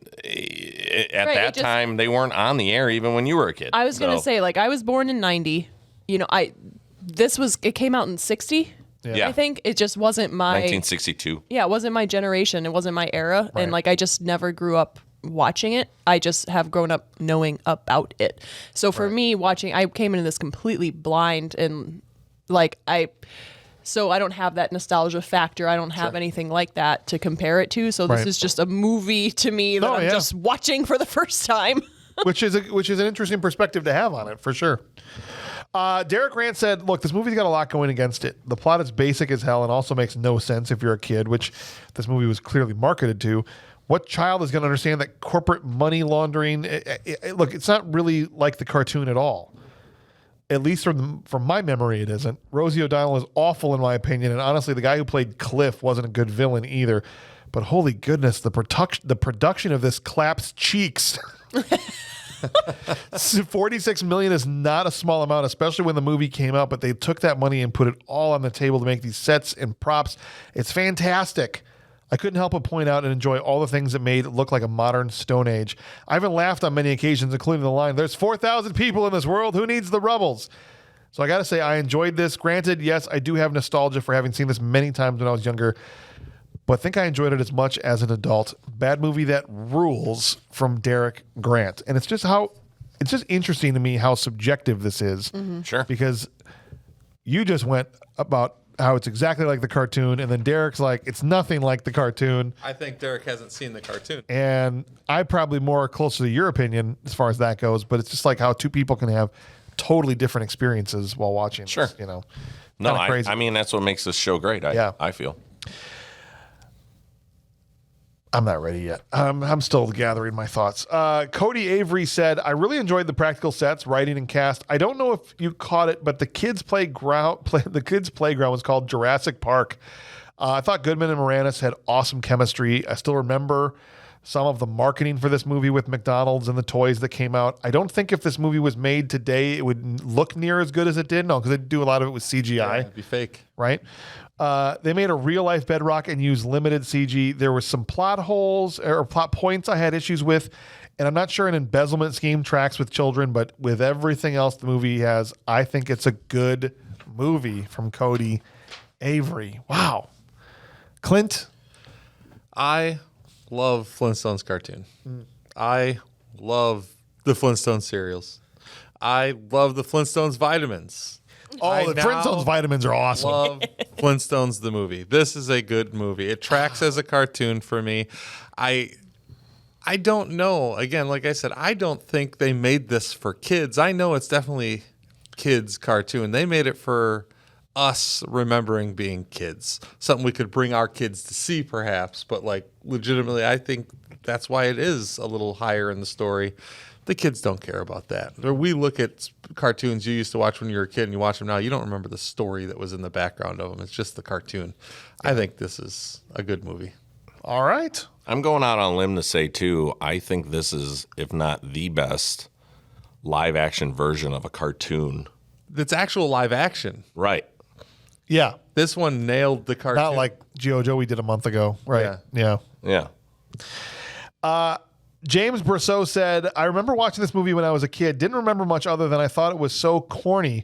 at that time they weren't on the air even when you were a kid. I was gonna say I was born in 90. It came out in 60. Yeah. I think it just wasn't my 1962. Yeah, it wasn't my generation. It wasn't my era, and I just never grew up watching it. I just have grown up knowing about it. So for me, I came into this completely blind and. So I don't have that nostalgia factor. I don't have anything like that to compare it to. So this is just a movie to me that I'm just watching for the first time. which is an interesting perspective to have on it, for sure. Derek Grant said, look, this movie's got a lot going against it. The plot is basic as hell and also makes no sense if you're a kid, which this movie was clearly marketed to. What child is going to understand that corporate money laundering? Look, it's not really like the cartoon at all. At least from my memory, it isn't. Rosie O'Donnell is awful in my opinion, and honestly, the guy who played Cliff wasn't a good villain either. But holy goodness, the production of this claps cheeks. 46 million is not a small amount, especially when the movie came out. But they took that money and put it all on the table to make these sets and props. It's fantastic. I couldn't help but point out and enjoy all the things that made it look like a modern Stone Age. I even laughed on many occasions, including the line, "There's 4,000 people in this world. Who needs the Rubbles?" So I got to say, I enjoyed this. Granted, yes, I do have nostalgia for having seen this many times when I was younger, but I think I enjoyed it as much as an adult. Bad movie that rules from Derek Grant. And it's just interesting to me how subjective this is. Mm-hmm. Sure. Because you just went about how it's exactly like the cartoon, and then Derek's like, it's nothing like the cartoon. I think Derek hasn't seen the cartoon. And I probably more closer to your opinion as far as that goes, but it's just like how two people can have totally different experiences while watching Sure. this, you know. No, Kinda crazy. I mean, that's what makes this show great, I feel. I'm not ready yet. I'm still gathering my thoughts. Cody Avery said, I really enjoyed the practical sets, writing, and cast. I don't know if you caught it, but the kids' playground was called Jurassic Park. I thought Goodman and Moranis had awesome chemistry. I still remember some of the marketing for this movie with McDonald's and the toys that came out. I don't think if this movie was made today, it would look near as good as it did. No, because they do a lot of it with CGI. Yeah, it'd be fake. Right? They made a real-life Bedrock and used limited CG. There were some plot holes or plot points I had issues with, and I'm not sure an embezzlement scheme tracks with children, but with everything else the movie has, I think it's a good movie from Cody Avery. Wow. Clint? I love Flintstones cartoon. I love the Flintstones cereals. I love the Flintstones vitamins. Oh, the Flintstones vitamins are awesome. Love Flintstones the movie. This is a good movie. It tracks as a cartoon for me. I don't know. Again, like I said, I don't think they made this for kids. I know it's definitely kids cartoon. They made it for us remembering being kids. Something we could bring our kids to see perhaps, but like legitimately I think that's why it is a little higher in the story. The kids don't care about that. We look at cartoons you used to watch when you were a kid and you watch them now, you don't remember the story that was in the background of them. It's just the cartoon. I think this is a good movie. All right. I'm going out on a limb to say, too, I think this is, if not the best, live-action version of a cartoon. It's actual live action. Right. Yeah. This one nailed the cartoon. Not like G.O. Joe we did a month ago. Right. Yeah. James Brousseau said, I remember watching this movie when I was a kid. Didn't remember much other than I thought it was so corny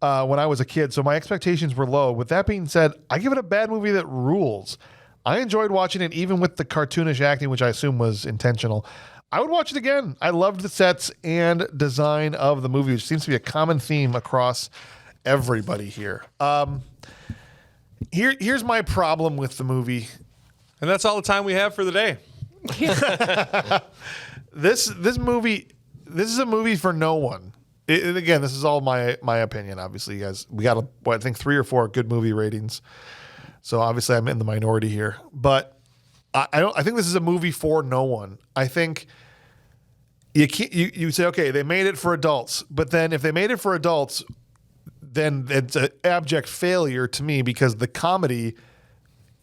when I was a kid, so my expectations were low. With that being said, I give it a bad movie that rules. I enjoyed watching it even with the cartoonish acting, which I assume was intentional. I would watch it again. I loved the sets and design of the movie, which seems to be a common theme across everybody here. Here's my problem with the movie. And that's all the time we have for the day. This movie, this is a movie for no one. Again, this is all my opinion. Obviously, you guys, we got I think 3 or 4 good movie ratings. So obviously, I'm in the minority here. But I think this is a movie for no one. I think you say, okay, they made it for adults, but then if they made it for adults, then it's an abject failure to me because the comedy.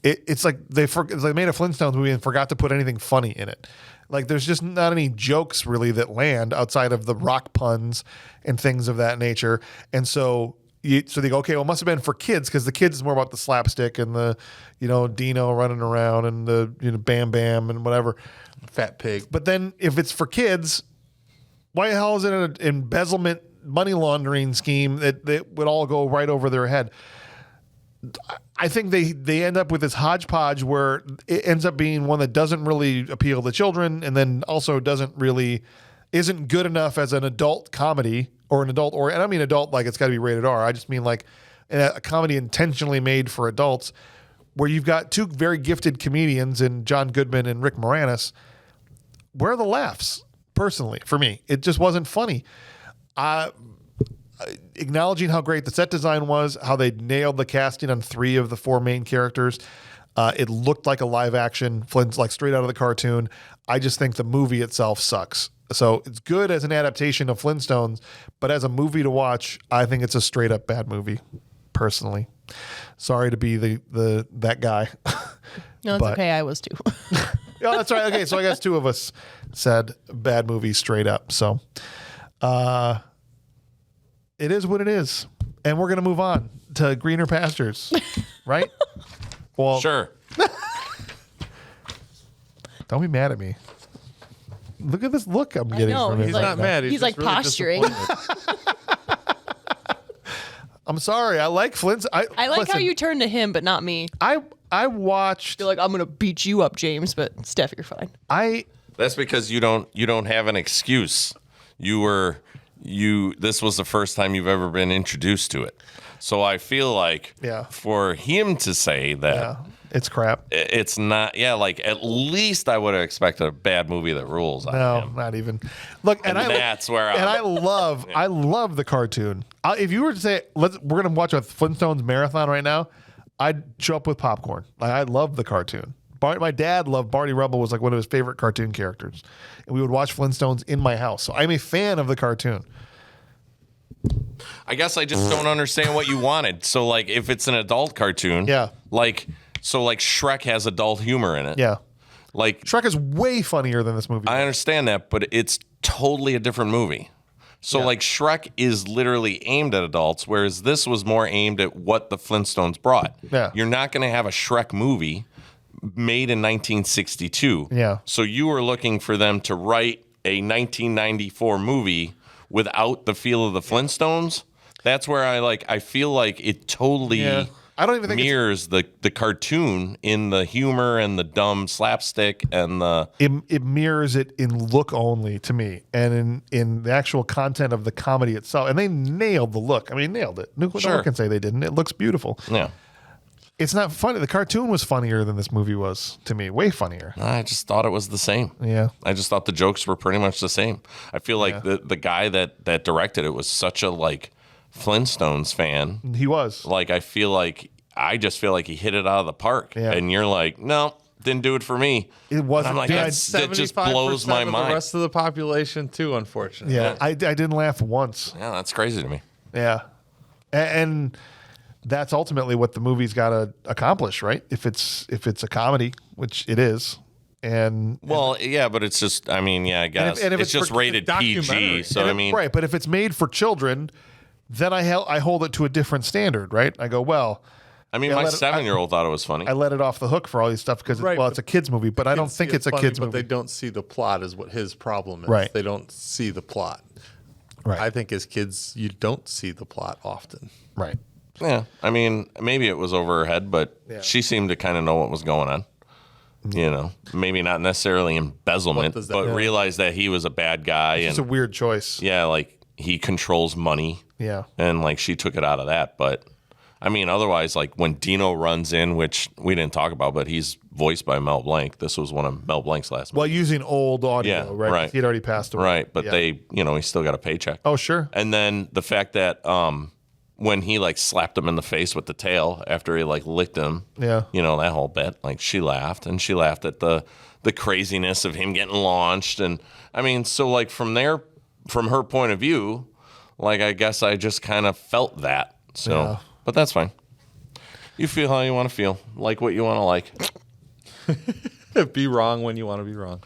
It's like they made a Flintstones movie and forgot to put anything funny in it. Like there's just not any jokes really that land outside of the rock puns and things of that nature. And so they go, okay, well, it must have been for kids because the kids is more about the slapstick and the, Dino running around and the, Bam Bam and whatever. Fat Pig. But then if it's for kids, why the hell is it an embezzlement money laundering scheme that would all go right over their head? I think they end up with this hodgepodge where it ends up being one that doesn't really appeal to children and then also isn't good enough as an adult comedy or and I don't mean adult like it's got to be rated R. I just mean like a comedy intentionally made for adults where you've got 2 very gifted comedians in John Goodman and Rick Moranis. Where are the laughs? Personally, for me, it just wasn't funny. Acknowledging how great the set design was, how they nailed the casting on 3 of the 4 main characters. It looked like a live action Flint's like straight out of the cartoon. I just think the movie itself sucks. So it's good as an adaptation of Flintstones, but as a movie to watch, I think it's a straight up bad movie. Personally, sorry to be that guy. No, it's okay. I was too. Oh, that's right. Okay, so I guess two of us said bad movie straight up. So, it is what it is, and we're gonna move on to greener pastures, right? Well, Sure. don't be mad at me. Look at this look I'm getting know, from him. He's right not now. mad. He's just like really posturing. disappointed. I'm sorry. I like Flint's. I like how you turn to him, but not me. I watched. You're like, I'm gonna beat you up, James, but Steph, you're fine. That's because you don't have an excuse. This was the first time you've ever been introduced to it. So I feel like for him to say that it's crap. It's not. Yeah, like at least I would have expected a bad movie that rules. No, not even. Look, and that's where I love the cartoon. If you were to say we're gonna watch a Flintstones marathon right now, I'd show up with popcorn. I love the cartoon. My dad loved Barney Rubble, was like one of his favorite cartoon characters, and we would watch Flintstones in my house. So I'm a fan of the cartoon. I guess I just don't understand what you wanted. So like, if it's an adult cartoon, like Shrek has adult humor in it. Yeah. Like Shrek is way funnier than this movie. I understand that, but it's totally a different movie. So like Shrek is literally aimed at adults, whereas this was more aimed at what the Flintstones brought. Yeah. You're not going to have a Shrek movie made in 1962. Yeah. So you were looking for them to write a 1994 movie without the feel of the Flintstones. That's where I feel like it totally I don't even think mirrors the cartoon in the humor and the dumb slapstick and the it mirrors it in look only to me, and in the actual content of the comedy itself. And they nailed the look. I mean, nailed it. No one can say they didn't. It looks beautiful. Yeah. It's not funny. The cartoon was funnier than this movie was to me. Way funnier. I just thought it was the same. Yeah. I just thought the jokes were pretty much the same. I feel like the guy that directed it was such a Flintstones fan. He was. I just feel like he hit it out of the park. Yeah. And you're like, no, didn't do it for me. It wasn't. And I'm like, that just blows my of mind. The rest of the population too, unfortunately. Yeah. I didn't laugh once. Yeah, that's crazy to me. Yeah. And that's ultimately what the movie's got to accomplish, right? If it's a comedy, which it is. Yeah, but it's just, I guess and if it's just rated PG. So right. But if it's made for children, then I hold it to a different standard, right? I go, well, my 7-year-old thought it was funny. I let it off the hook for all these stuff because it's a kid's movie, but I don't think it's a kid's movie. But they don't see the plot is what his problem is. Right. They don't see the plot. Right. I think as kids, you don't see the plot often. Right. Yeah. Maybe it was over her head, but she seemed to kind of know what was going on. You know, maybe not necessarily embezzlement, but realized that he was a bad guy. It's a weird choice. Yeah, he controls money. Yeah. And she took it out of that. But otherwise, when Dino runs in, which we didn't talk about, but he's voiced by Mel Blanc. This was one of Mel Blanc's last movies. Well, using old audio, right? 'Cause he'd already passed away. Right. But he still got a paycheck. Oh, sure. And then the fact that when he slapped him in the face with the tail after he licked him, that whole bit, she laughed, and she laughed at the craziness of him getting launched. And so from her point of view, I guess I just kind of felt that. So, but that's fine. You feel how you want to feel, like what you want to like. Be wrong when you want to be wrong.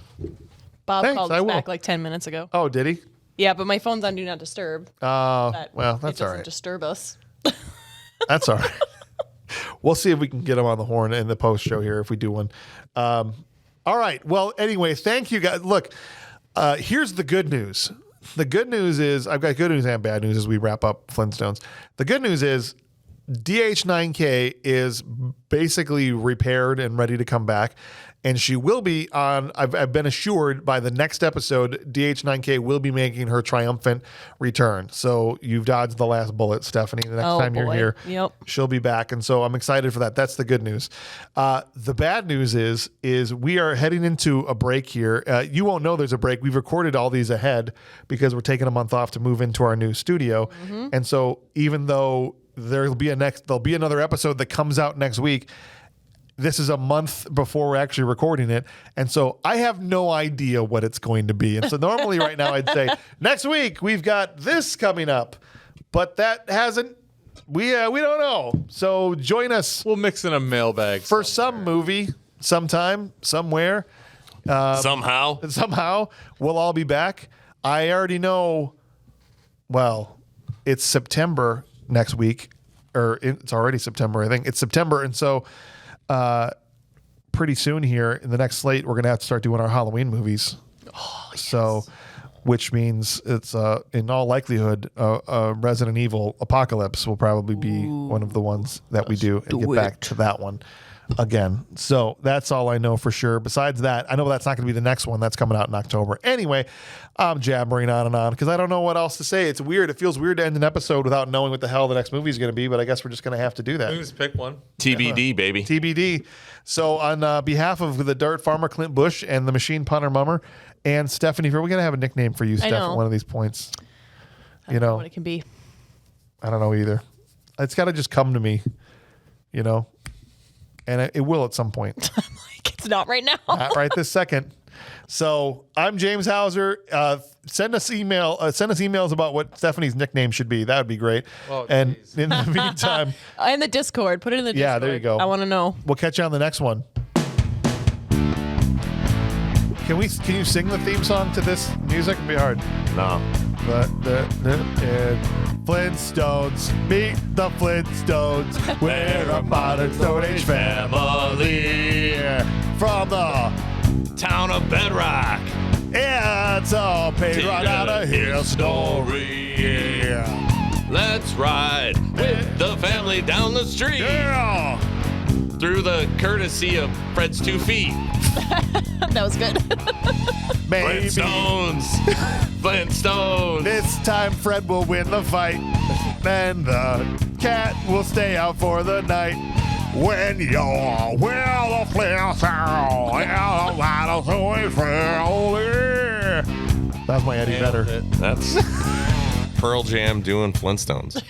Bob called us back 10 minutes ago. Oh, did he? Yeah, but my phone's on Do Not Disturb. Oh, well, that's all right. It doesn't disturb us. That's all right. We'll see if we can get him on the horn in the post show here if we do one. All right. Well, anyway, thank you guys. Look, here's the good news. The good news is I've got good news and bad news as we wrap up Flintstones. The good news is DH9K is basically repaired and ready to come back. And she will be on, I've been assured by the next episode, DH9K will be making her triumphant return. So you've dodged the last bullet, Stephanie. The next time you're here, she'll be back. And so I'm excited for that. That's the good news. The bad news is we are heading into a break here. You won't know there's a break. We've recorded all these ahead because we're taking a month off to move into our new studio. Mm-hmm. And so even though there'll be another episode that comes out next week, this is a month before we're actually recording it. And so I have no idea what it's going to be. And so normally right now I'd say next week we've got this coming up, but that hasn't, we don't know. So join us. We'll mix in a mailbag for some movie sometime, somewhere. Somehow we'll all be back. I already know, well, it's September next week, or it's already September. I think it's September. And so, pretty soon here in the next slate, we're going to have to start doing our Halloween movies. Oh, yes. So, which means it's in all likelihood, Resident Evil Apocalypse will probably be one of the ones that we do and get back to that one again. So that's all I know for sure. Besides that, I know that's not going to be the next one. That's coming out in October. Anyway, I'm jabbering on and on because I don't know what else to say. It's weird. It feels weird to end an episode without knowing what the hell the next movie is going to be, but I guess we're just going to have to do that. Just pick one. TBD, baby. TBD. So on behalf of the Dirt Farmer Clint Bush and the Machine Punter Mummer and Stephanie, we're going to have a nickname for you, Steph, at one of these points. I don't know what it can be. I don't know either. It's got to just come to me, and it will at some point. It's not right now. Not right this second. So I'm James Hauser. Send us emails about what Stephanie's nickname should be. That would be great. Oh, and in the meantime, in the Discord, put it in the Discord. Yeah, there you go. I want to know. We'll catch you on the next one. Can you sing the theme song to this music? It'd be hard. No. Flintstones, meet the Flintstones. We're a modern Stone Age family from the town of Bedrock. It's all paid right out of history. Let's ride with the family down the street. Yeah. Through the courtesy of Fred's 2 feet. That was good. Maybe. Flintstones. This time Fred will win the fight. And the cat will stay out for the night. When you're with the Flintstones, that's my Eddie Vedder. That's Pearl Jam doing Flintstones.